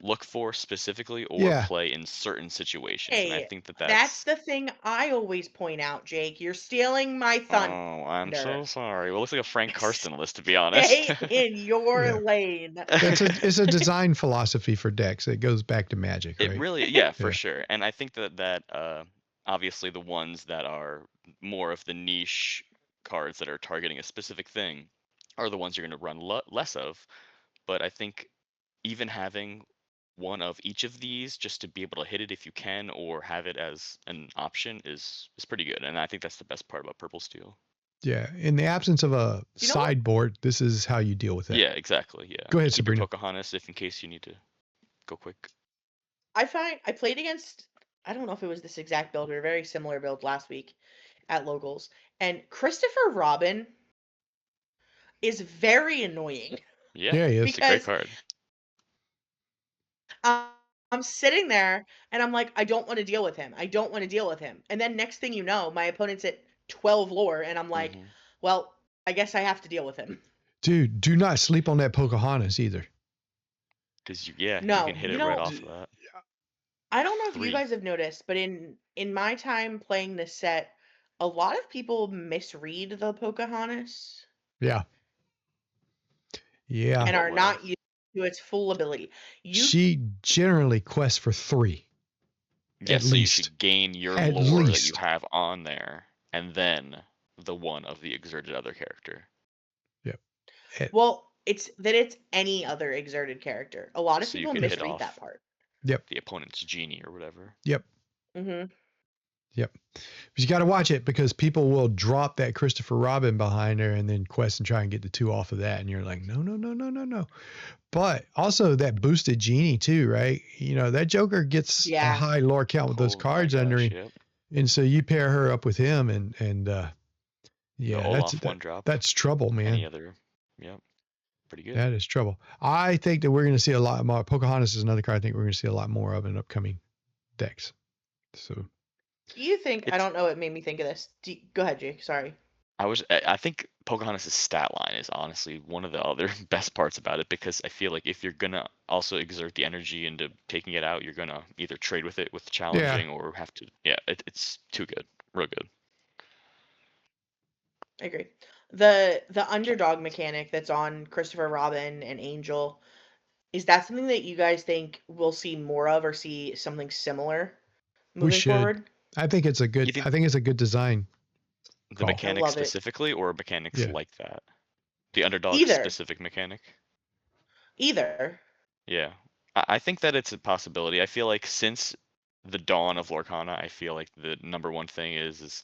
look for specifically or play in certain situations. Hey, and I think that's the thing I always point out, Jake. You're stealing my thunder. Oh, I'm so sorry. Well, it looks like a Frank Karsten list, to be honest. Stay in your lane. It's a design philosophy for decks. It goes back to Magic, right? It really, for sure. And I think that obviously the ones that are more of the niche cards that are targeting a specific thing are the ones you're going to run less of. But I think even having one of each of these just to be able to hit it if you can or have it as an option is pretty good. And I think that's the best part about Purple Steel. Yeah. In the absence of a sideboard, this is how you deal with it. Yeah, exactly. Yeah. Go ahead, Keep Sabrina. your Pocahontas if in case you need to go quick. I played against, I don't know if it was this exact build or a very similar build last week at Locals, and Christopher Robin is very annoying. Yeah, he is. It's a great card. I'm sitting there and I'm like, I don't want to deal with him. And then next thing you know, my opponent's at 12 lore and I'm like, well, I guess I have to deal with him. Dude, do not sleep on that Pocahontas either. Because you can hit it right off of that. I don't know if you guys have noticed, but in my time playing this set, a lot of people misread the Pocahontas Yeah. Yeah. and What are way? not used to its full ability. You She generally quests for 3 Yes, at so you least. should gain your At lore that you least. have on there, and then the one of the exerted other character. Yep. At- well, it's any other exerted character. A lot of So you people could hit misread that off part. Yep. the opponent's genie or whatever. Yep. Mhm. Yep. But you got to watch it because people will drop that Christopher Robin behind her and then quest and try and get the 2 off of that. And you're like, no, no, no, no, no, no. But also that boosted genie too, right? That Joker gets a Yeah. high lore count with those Oh my cards under gosh, him. yep. And so you pair her up with him and The yeah, Olaf one drop. that's trouble, man. Any other. Yep. Pretty good. That is trouble. I think that we're going to see a lot more. Pocahontas is another card I think we're going to see a lot more of in upcoming decks. So Do you think? I It's- don't know. What made me think of this. Go ahead, Jake. Sorry. I think Pocahontas' stat line is honestly one of the other best parts about it, because I feel like if you're gonna also exert the energy into taking it out, you're gonna either trade with it with challenging or have to. Yeah, it's too good, real good. I agree. The underdog mechanic that's on Christopher Robin and Angel, is that something that you guys think we'll see more of or see something similar we moving should. forward? I think it's a good. You think I think it's a good design. the Call. mechanic love it. specifically, or mechanics Yeah. like that? The underdog Either. specific mechanic? Either. Yeah. I think that it's a possibility. I feel like since the dawn of Lorcana, I feel like the number one thing is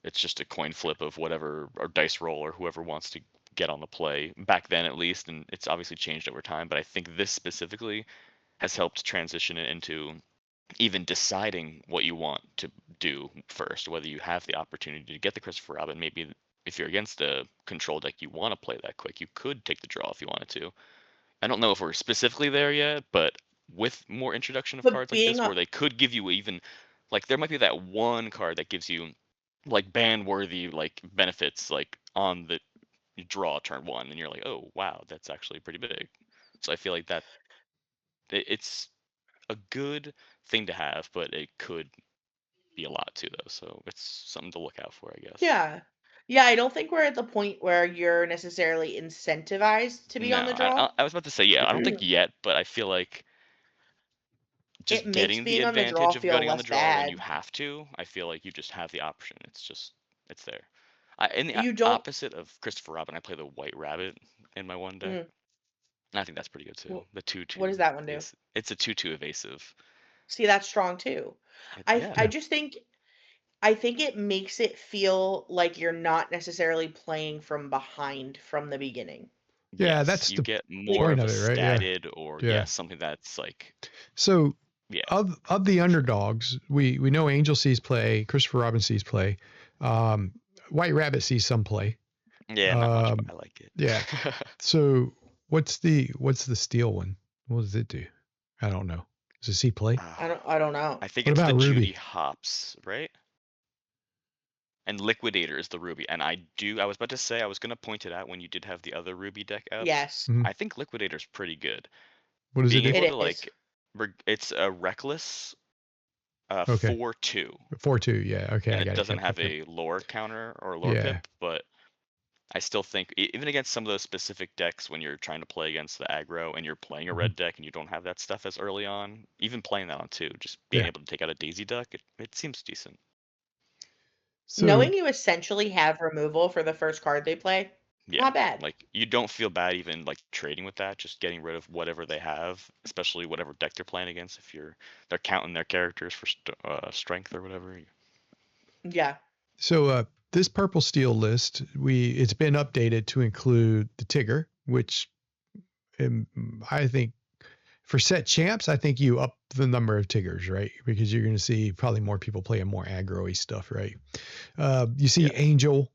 it's just a coin flip of whatever, or dice roll, or whoever wants to get on the play back then, at least. And it's obviously changed over time, but I think this specifically has helped transition it into even deciding what you want to do first, whether you have the opportunity to get the Christopher Robin. Maybe if you're against a control deck, you want to play that quick, you could take the draw if you wanted to. I don't know if we're specifically there yet, but with more introduction of But cards like being this, a where they could give you even, like, there might be that one card that gives you like ban worthy like benefits like on the draw turn 1, and you're like, oh wow, that's actually pretty big. So I feel like that it's a good thing to have, but it could be a lot too, though. So it's something to look out for, I guess. yeah. Yeah, I don't think we're at the point where you're necessarily incentivized to be on No, the draw. I was about to say, yeah, I don't think yet, but I feel like It just makes getting the being on the draw advantage of feel getting on the less draw when you bad. have to, I feel like you just have the option. It's there. In the You don't opposite of Christopher Robin, I play the White Rabbit in my one deck. Mhm. And I think that's pretty good too. Wh- The 2/2 What does that one do? is it's a 2/2 evasive. See, that's strong too. I Yeah. just think I think it makes it feel like you're not necessarily playing from behind from the beginning. Yeah, Yes, that's you the get Like more point of a of it, right? Yeah. statted, or Yeah. something that's like, So yeah. of the underdogs, we know Angel sees play, Christopher Robin sees play, White Rabbit sees some play. Yeah, not much, but I like it. Yeah. So what's the steel one? What does it do? I don't know. Does it see play? I don't know. I think What it's the about Ruby? Judy Hops, right? And Liquidator is the Ruby. And I was about to say, I was going to point it out when you did have the other Ruby deck up. Yes, Mhm. I think Liquidator's pretty good. What does Being it do? able it to, is. like, it's a Reckless Okay. 4/2. 4/2. Yeah. Okay. And I got it doesn't Yep, have yep, yep. a lore counter or lore Yeah. pip, but I still think even against some of those specific decks, when you're trying to play against the aggro and you're playing a Mhm. red deck and you don't have that stuff as early on, even playing that on 2, just being Yeah. able to take out a Daisy Duck, it seems decent. So Knowing you essentially have removal for the first card they play, Yeah, not bad. like you don't feel bad even like trading with that, just getting rid of whatever they have, especially whatever deck they're playing against. If they're counting their characters for strength or whatever. Yeah. So this purple steel list, it's been updated to include the Tigger, which I think for set champs, I think you up the number of Tiggers, right? Because you're going to see probably more people playing more aggro-y stuff, right? You see Yeah. Angel,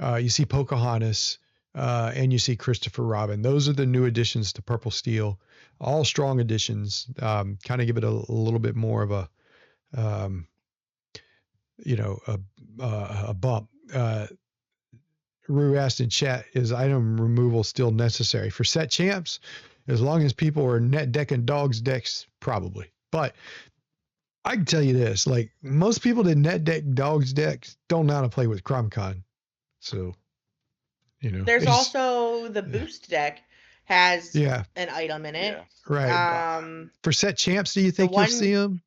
you see Pocahontas, and you see Christopher Robin. Those are the new additions to Purple Steel. All strong additions. Kind of give it a little bit more of a, a bump. Rue asked in chat, is item removal still necessary for set champs? As long as people are net decking dogs decks, probably. But I can tell you this: like most people that net deck dogs decks don't know how to play with CromCon, so There's it's also the boost deck has yeah, an item in it. Yeah. right. For set champs, do you The think you'll see one them?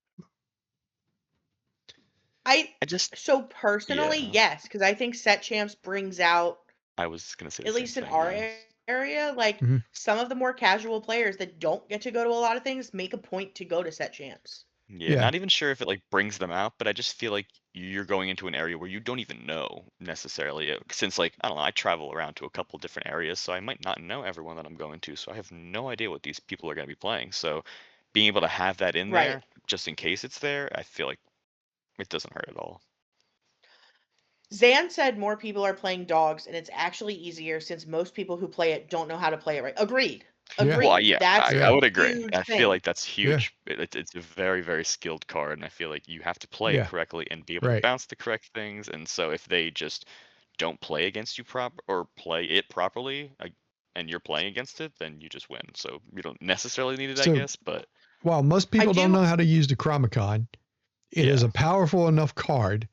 I I just so personally, yeah. yes, because I think Set Champs brings out, I was gonna say the at same least in thing. our Yeah. area, like Mhm. some of the more casual players that don't get to go to a lot of things make a point to go to Set Champs. Yeah, Yeah, not even sure if it like brings them out, but I just feel like you're going into an area where you don't even know necessarily. Since like I don't know, I travel around to a couple different areas, so I might not know everyone that I'm going to, so I have no idea what these people are going to be playing. So being able to have that in Right. there just in case it's there, I feel like it doesn't hurt at all. Zan said more people are playing dogs, and it's actually easier since most people who play it don't know how to play it right. Agreed. yeah, Well, Agreed. yeah, That's I a yeah, would agree. huge I feel thing. like that's yeah, huge. It's a very, very skilled card, and I feel like you have to play it yeah. correctly and be able to Right. bounce the correct things. And so if they just don't play against you or play it properly, and you're playing against it, then you just win. So you don't necessarily need it, I So guess. But while most I people don't do. know how to use the Chromicon, it is yeah, a powerful enough card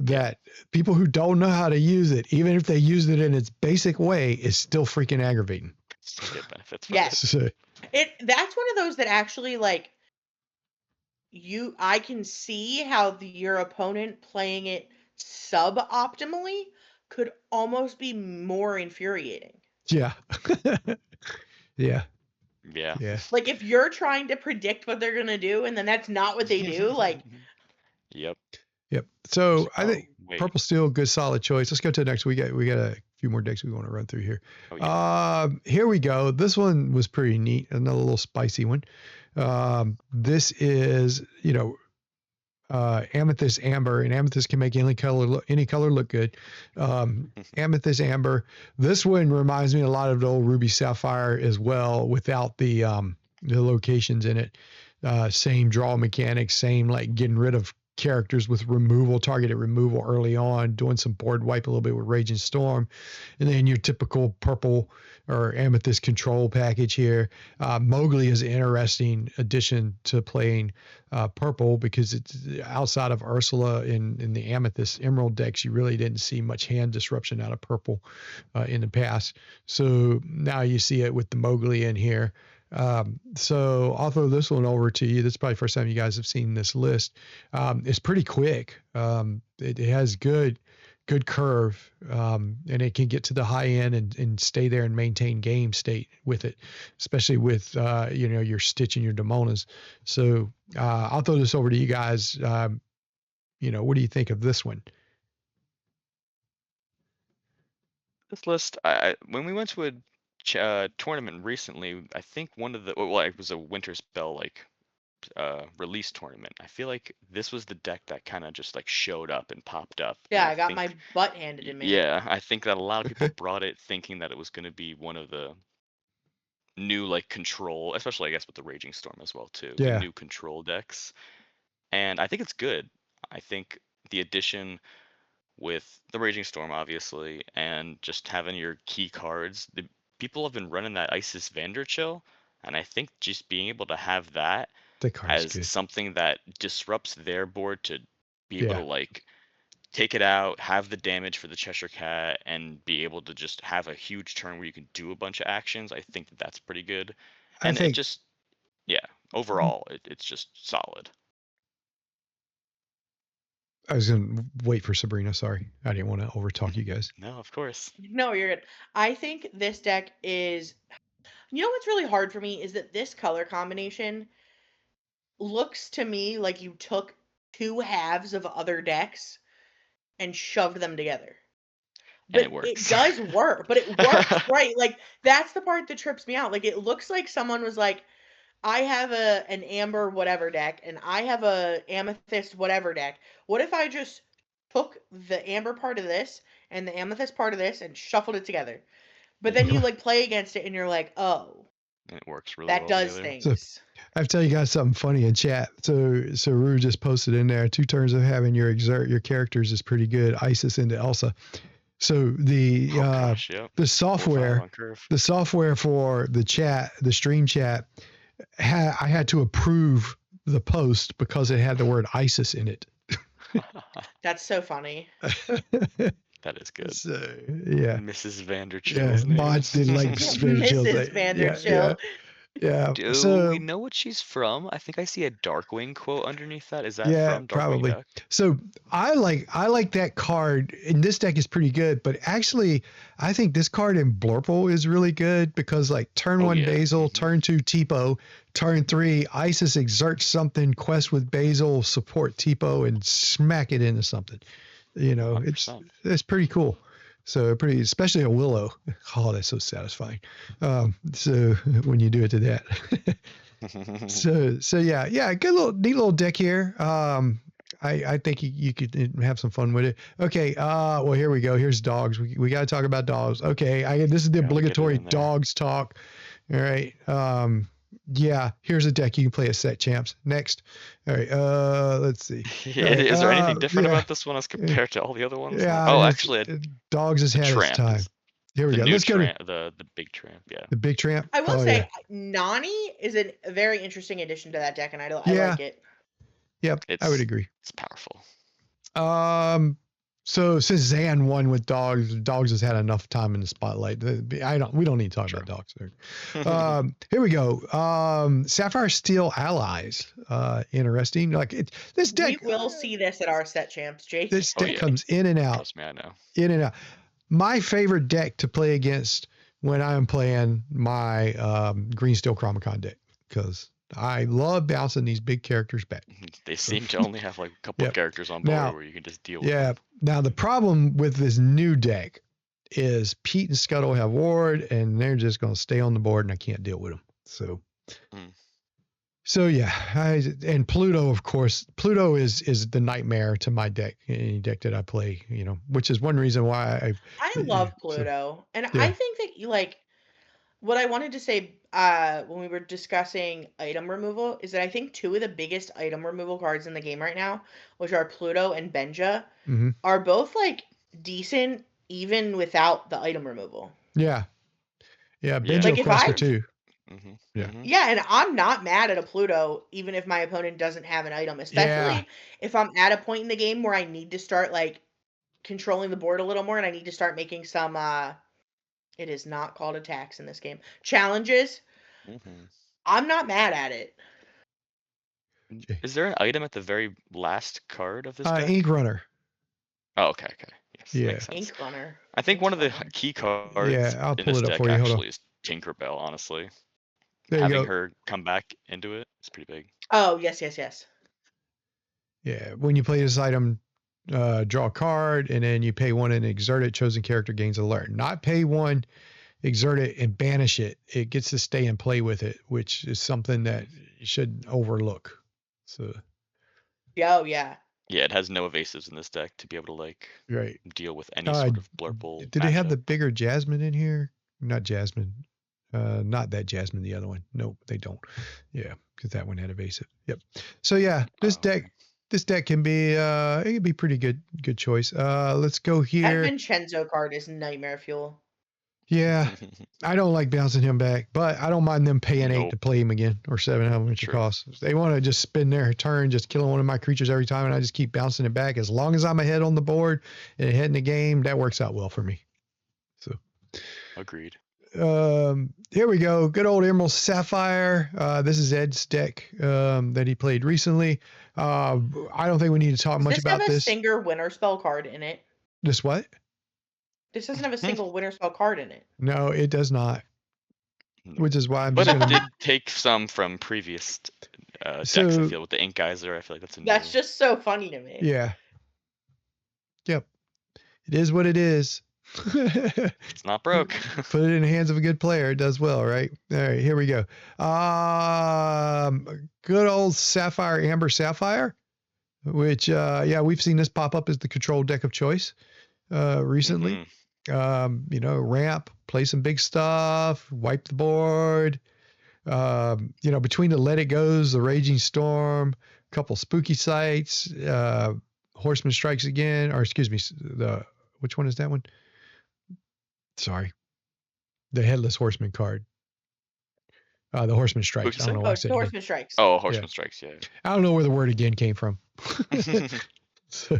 yeah, that people who don't know how to use it, even if they use it in its basic way, is still freaking aggravating. still get benefits from it. Yes. So, That's one of those that actually like I can see how your opponent playing it suboptimally could almost be more infuriating. yeah. Yeah. Yeah. Yeah. Like if you're trying to predict what they're gonna do and then that's not what they do, like Yep. Yep. It's So like, I oh think wait. Purple Steel, good solid choice. Let's go to the next. We got a few more decks we want to run through here. Oh yeah. Here we go. This one was pretty neat. Another little spicy one. This is amethyst amber, and amethyst can make any color look good. Amethyst amber. This one reminds me a lot of the old ruby sapphire as well, without the locations in it. Same draw mechanics, same like getting rid of characters with targeted removal early on, doing some board wipe a little bit with Raging Storm, and then your typical purple or amethyst control package here. Mowgli is an interesting addition to playing purple, because it's outside of Ursula in the Amethyst Emerald decks. You really didn't see much hand disruption out of purple in the past. So now you see it with the Mowgli in here. So I'll throw this one over to you. This is probably the first time you guys have seen this list. It's pretty quick. It has good curve, and it can get to the high end and stay there and maintain game state with it, especially with your Stitch and your Demonas. So I'll throw this over to you guys. What do you think of this one? This list, when we went to a tournament recently, I think one of the it was a Winterspell like release tournament. I feel like this was the deck that kind of just like showed up and popped up, and yeah, I got my butt handed to me. yeah, I think that a lot of people brought it thinking that it was going to be one of the new like control, especially I guess with the Raging Storm as well too, the Yeah, new control decks, and I think it's good. I think the addition with the Raging Storm, obviously, and just having your key cards. The people have been running that Isis Vanderchill, and I think just being able to have that the card is as good. something that disrupts their board to be able to Yeah, like take it out, have the damage for the Cheshire Cat, and be able to just have a huge turn where you can do a bunch of actions. I think that that's pretty good, I and it think. just yeah, overall it's just solid. I was going to wait for Sabrina. Sorry, I didn't want to overtalk you guys. No, of course. No, you're good. I think this deck is, what's really hard for me is that this color combination looks to me like you took two halves of other decks and shoved them together. And it But it works. does work, but it works, right? Like that's the part that trips me out. Like it looks like someone was like, I have an amber whatever deck and I have a amethyst whatever deck. What if I just took the amber part of this and the amethyst part of this and shuffled it together? But then you like play against it and you're like, "Oh, And it works really that well does together. So things." I have to tell you guys something funny in chat. So Rue just posted in there, 2 turns of having your characters is pretty good. Isis into Elsa. So Oh gosh, yep. the 4/5 software on curve. the software for the stream chat, I had to approve the post because it had the word ISIS in it. That's so funny. That is good. So, yeah. Mrs. Vanderchill's Yeah, name. mods did like Mrs. Vanderchill's Mrs. name. Vanderchill. Yeah. Do So we know what she's from? I think I see a Darkwing quote underneath that. Is that yeah, from Darkwing probably. Duck? So I like that card, and this deck is pretty good. But actually, I think this card in Blurple is really good because like turn 1 yeah. Basil, turn 2 Tipo, turn 3 Isis exerts something, quest with Basil, support Tipo, and smack it into something. You know, 100%. it's pretty cool. So pretty, especially a Willow. Oh, that's so satisfying. So when you do it to that. So yeah, good neat little deck here. I think you could have some fun with it. Okay, well here we go. Here's dogs. We got to talk about dogs. Okay, this is the obligatory dogs talk. All right. Yeah, here's a deck you can play at Set Champs. Next. All right. Let's see. Right, is there anything different about this one as compared to all the other ones? Yeah. Oh, actually, dogs has had its time. Here we go. Let's go to the big tramp. Yeah. The big tramp. I will say, Nani is a very interesting addition to that deck, and I like it. Yep, I would agree. It's powerful. So since Zan won with dogs has had enough time in the spotlight. We don't need to talk about dogs there. Here we go. Sapphire Steel Allies. Interesting. Like this deck. We will see this at our Set Champs, Jake. This deck comes in and out. Trust me, I know. In and out. My favorite deck to play against when I'm playing my Green Steel Chromacon deck, because I love bouncing these big characters back. They seem to only have like a couple of characters on board where you can just deal with them. Now the problem with this new deck is Pete and Scuttle have Ward, and they're just going to stay on the board, and I can't deal with them. So yeah, and Pluto, of course. Pluto is the nightmare to my deck, any deck that I play. You know, which is one reason why I love Pluto, and I think that what I wanted to say when we were discussing item removal is that I think two of the biggest item removal cards in the game right now, which are Pluto and Benja, are both like decent even without the item removal. Yeah, Benja costs for 2. Yeah, and I'm not mad at a Pluto, even if my opponent doesn't have an item, especially if I'm at a point in the game where I need to start like controlling the board a little more, and I need to start making some it is not called attacks in this game, challenges. I'm not mad at it. Is there an item at the very last card of this deck? Ink Runner. Oh, okay. Yes, yeah, makes sense. Ink Runner. I think one of the key cards I'll in pull this it up deck for you. actually is Tinkerbell, honestly. Having her come back into it is pretty big. Oh, yes. Yeah, when you play this item, draw a card, and then you pay 1 and exert it. Chosen character gains alert. Not pay 1, exert it, and banish it. It gets to stay and play with it, which is something that you shouldn't overlook. So. Oh, yeah. Yeah, it has no evasives in this deck to be able to deal with any sort of blurple. Did they have the bigger Jasmine in here? Not Jasmine. Not that Jasmine, the other one. Nope, they don't. Yeah, because that one had evasive. Yep. So yeah, this deck can be it can be pretty good choice. Let's go here. That Vincenzo card is nightmare fuel. Yeah, I don't like bouncing him back, but I don't mind them paying 8 to play him again, or 7, however much it costs. If they want to just spend their turn just killing one of my creatures every time, and I just keep bouncing it back. As long as I'm ahead on the board and ahead in the game, that works out well for me. So. Agreed. Here we go. Good old Emerald Sapphire. This is Ed's deck that he played recently. I don't think we need to talk much about this. Does this have a single Winterspell card in it? This what? This doesn't have a single Winterspell card in it. No, it does not. Which is why I'm just gonna... did take some from previous decks, I feel, with the Ink Geyser. I feel like that's just so funny to me. Yeah. Yep. It is what it is. It's not broke. Put it in the hands of a good player. It does well, right? All right, here we go. Good old Sapphire, Amber Sapphire, which, we've seen this pop up as the control deck of choice recently. Ramp, play some big stuff, wipe the board. Between the Let It Goes, the Raging Storm, a couple spooky sites, Horseman Strikes Again, or excuse me, which one is that one? Sorry. The Headless Horseman card. The Horseman Strikes. you I don't say? know why Oh, I it's said the again. Horseman Strikes. Oh, Horseman Strikes. Yeah. I don't know where the word again came from. So,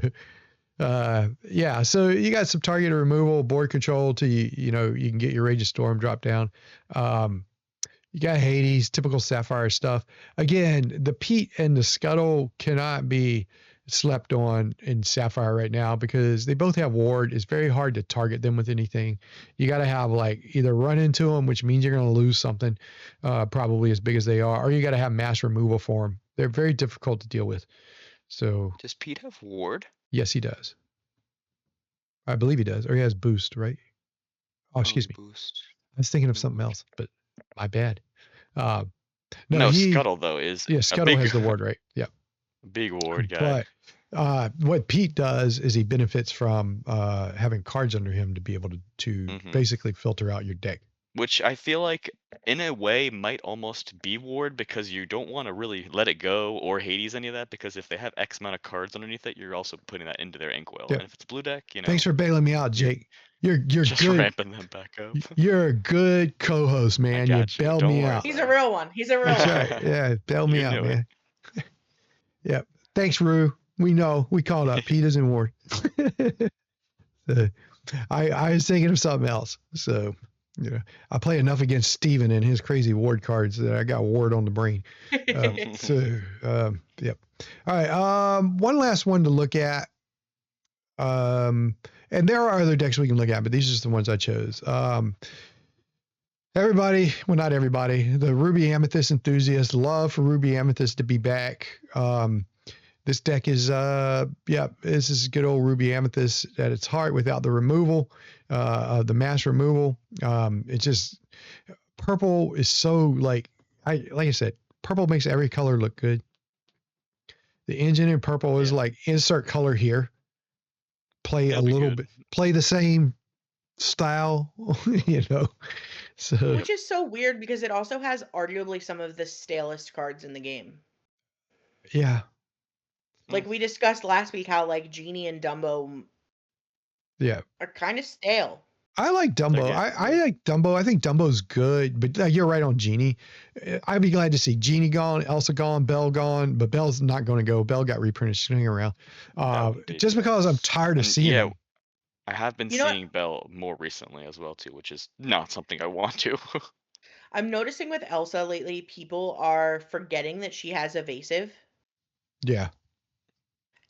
yeah, so you got some target removal, board control till you can get your Rage of Storm drop down. You got Hades, typical Sapphire stuff. Again, the Pete and the Scuttle cannot be slept on in Sapphire right now because they both have ward. It's very hard to target them with anything. You got to have like either run into them, which means you're going to lose something, probably as big as they are, or you got to have mass removal for them. They're very difficult to deal with. So Does Pete have ward? yes, he does. I believe he does, or he has boost, right? Oh, excuse me. Boost. I was thinking of something else, but my bad. No, No, Scuttle though is yeah, a Scuttle big, has the ward, right? Yeah. big ward guy. But what Pete does is he benefits from having cards under him to be able to basically filter out your deck. Which I feel like, in a way, might almost be ward because you don't want to really let it go or Hades any of that because if they have X amount of cards underneath it, you're also putting that into their Inkwell. Yep. And if it's blue deck, Thanks for bailing me out, Jake. You're just good. ramping them back up. You're a good co-host, man. You bailed me out. He's a real one. He's a real That's one. right. Yeah, bail me out, man. Yep. Thanks, Rue. We know. We called up. Pete is in ward. I was thinking of something else. So, I play enough against Steven and his crazy ward cards that I got ward on the brain. Yep. All right. One last one to look at. And there are other decks we can look at, but these are just the ones I chose. Everybody, well, not everybody, the Ruby Amethyst enthusiasts love for Ruby Amethyst to be back. This deck is, this is good old Ruby Amethyst at its heart without the removal, the mass removal. It's just, purple is so like I said, purple makes every color look good. The engine in purple is like insert color here. Play a little bit, play the same style, So, which is so weird because it also has arguably some of the stalest cards in the game. Yeah. Like we discussed last week how like Genie and Dumbo are kind of stale. I like Dumbo. I like Dumbo. I think Dumbo's good, but you're right on Genie. I'd be glad to see Genie gone, Elsa gone, Belle gone, but Belle's not going to go. Belle got reprinted. She's hanging around. Just because I'm tired of seeing them. I have been seeing Belle more recently as well too, which is not something I want to. I'm noticing with Elsa lately, people are forgetting that she has evasive. Yeah.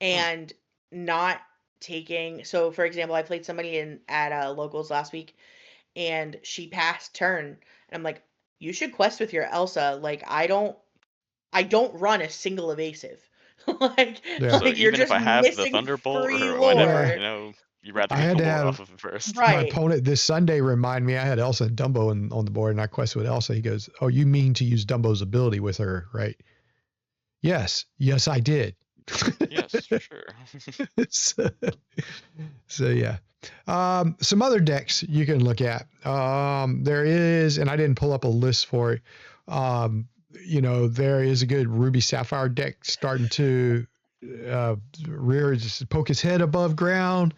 And not taking. So, for example, I played somebody at locals last week, and she passed turn, and I'm like, you should quest with your Elsa. Like, I don't run a single evasive. like so you're even just if I have the missing Thunderbolt free or lore. whatever, you rather me pull lore off of it first. My opponent this Sunday remind me I had Elsa and Dumbo on the board, and I quested with Elsa. He goes, "Oh, you mean to use Dumbo's ability with her, right?" Yes, I did. Yes, for sure. so yeah. Some other decks you can look at. There is, and I didn't pull up a list for it. There is a good Ruby Sapphire deck starting to just poke his head above ground,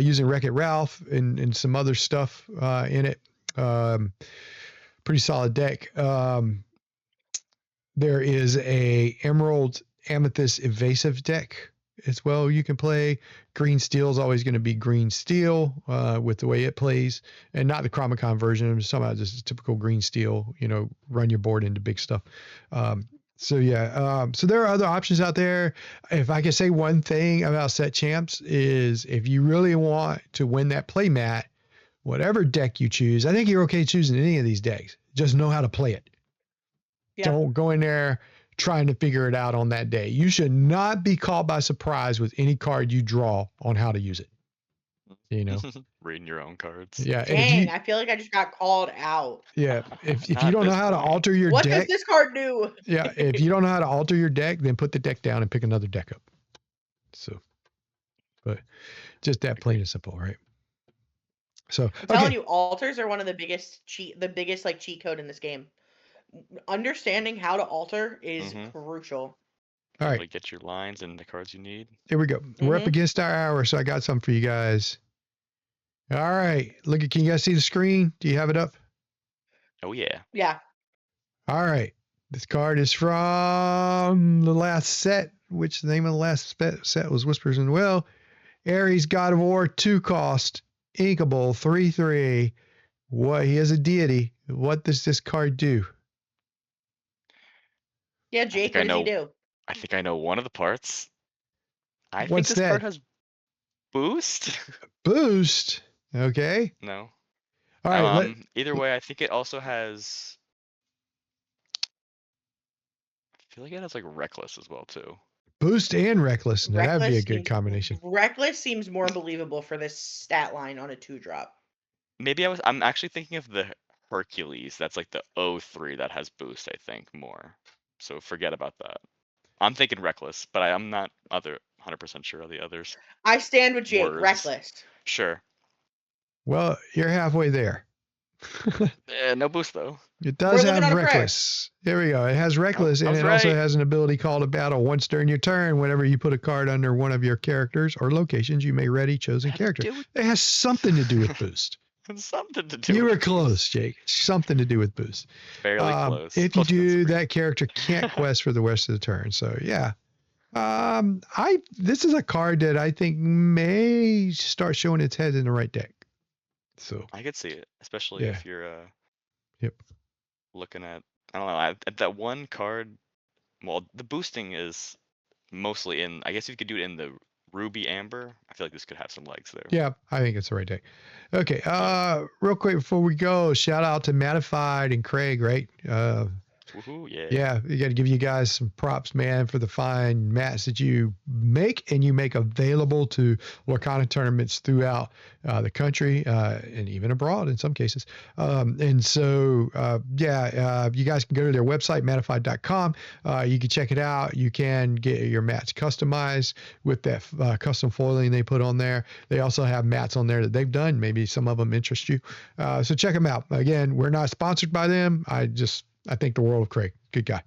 using Wreck-It Ralph and some other stuff in it. Pretty solid deck. There is a Emerald Amethyst Evasive deck as well. You can play. Green Steel is always going to be Green Steel with the way it plays, and not the Chromicon version. I'm just talking about just typical Green Steel. Run your board into big stuff. So there are other options out there. If I can say one thing about Set Champs is if you really want to win that playmat, whatever deck you choose, I think you're okay choosing any of these decks. Just know how to play it. Yeah. Don't go in there trying to figure it out on that day. You should not be caught by surprise with any card you draw on how to use it. Reading your own cards. Yeah. Dang, I feel like I just got called out. Yeah. If you don't know how to alter your deck. What does this card do? Yeah. If you don't know how to alter your deck, then put the deck down and pick another deck up. So, but just that plain and simple, right? So I'm telling you, alters are one of the biggest cheat code in this game. Understanding how to alter is crucial. All right. Get your lines and the cards you need. Here we go. We're up against our hour, so I got something for you guys. All right. Can you guys see the screen? Do you have it up? Oh, yeah. Yeah. All right. This card is from the last set, which the name of the last set was Whispers in the Well. Ares, God of War, 2 cost, inkable, 3/3. What? He is a deity. What does this card do? Yeah, Jake, what does he do? I think I know one of the parts. I think What's this card that? has boost. Boost. Okay. No. All right. Either way, I think it also has. I feel like it has like reckless as well too. Boost and reckless. Now, that'd be a good combination. Reckless seems more believable for this stat line on a 2-drop. Maybe I'm actually thinking of the Hercules. That's like the 03 that has boost, I think, more. So forget about that. I'm thinking reckless, but I'm not 100% sure of the others. I stand with Jake. Words. Reckless. Sure. Well, you're halfway there. No boost though. It does have reckless. There we go. It has reckless, and it also has an ability called a battle. Once during your turn, whenever you put a card under one of your characters or locations, you may ready chosen character. It has something to do with boost. Something to do. You were close, Jake. Something to do with boost. Fairly close. If you do, that character can't quest for the rest of the turn. So yeah. This is a card that I think may start showing its head in the right deck. So I could see it, especially if you're yep. looking at, I don't know, at that one card. Well, the boosting is mostly in, I guess you could do it in the Ruby Amber. I feel like this could have some legs there. Yeah, I think it's the right deck. Okay, real quick before we go, shout out to Mattified and Craig, right? Woohoo, yeah. Yeah, you got to give you guys some props, man, for the fine mats that you make and you make available to Lorcana tournaments throughout the country and even abroad in some cases. And so, you guys can go to their website, mattified.com. You can check it out. You can get your mats customized with that custom foiling they put on there. They also have mats on there that they've done. Maybe some of them interest you. So check them out. Again, we're not sponsored by them. I think the world of Craig. Good guy.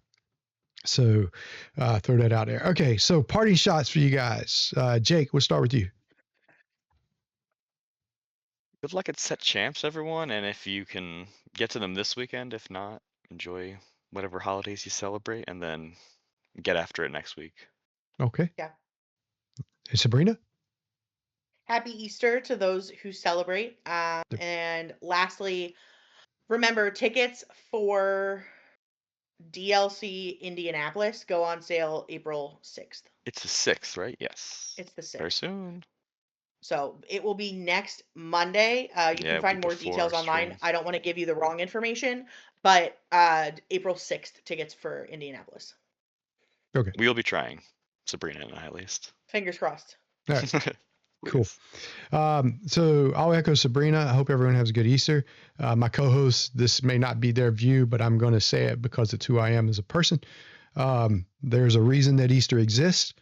So throw that out there. Okay, so parting shots for you guys. Jake, we'll start with you. Good luck at Set Champs, everyone. And if you can get to them this weekend, if not, enjoy whatever holidays you celebrate and then get after it next week. Okay. Yeah. Hey, Sabrina? Happy Easter to those who celebrate. And lastly, remember, tickets for DLC Indianapolis go on sale April 6th. It's the 6th, right? Yes. It's the 6th. Very soon. So it will be next Monday. You can find more details online. I don't want to give you the wrong information, but April 6th tickets for Indianapolis. Okay. We'll be trying. Sabrina and I, at least. Fingers crossed. All right. Cool. So I'll echo Sabrina. I hope everyone has a good Easter. My co-host, this may not be their view, but I'm going to say it because it's who I am as a person. There's a reason that Easter exists,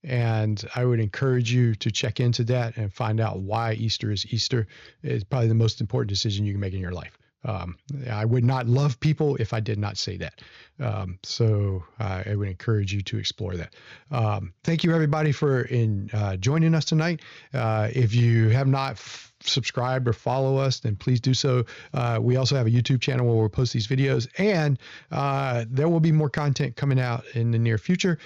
and I would encourage you to check into that and find out why Easter is Easter. It's probably the most important decision you can make in your life. I would not love people if I did not say that. So I would encourage you to explore that. Thank you everybody for joining us tonight. If you have not subscribed or follow us, then please do so. We also have a YouTube channel where we'll post these videos, and there will be more content coming out in the near future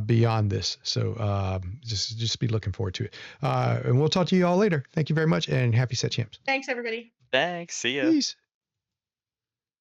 beyond this. So just be looking forward to it. And we'll talk to you all later. Thank you very much, and happy Set Champs. Thanks, everybody. Thanks. See ya. Peace.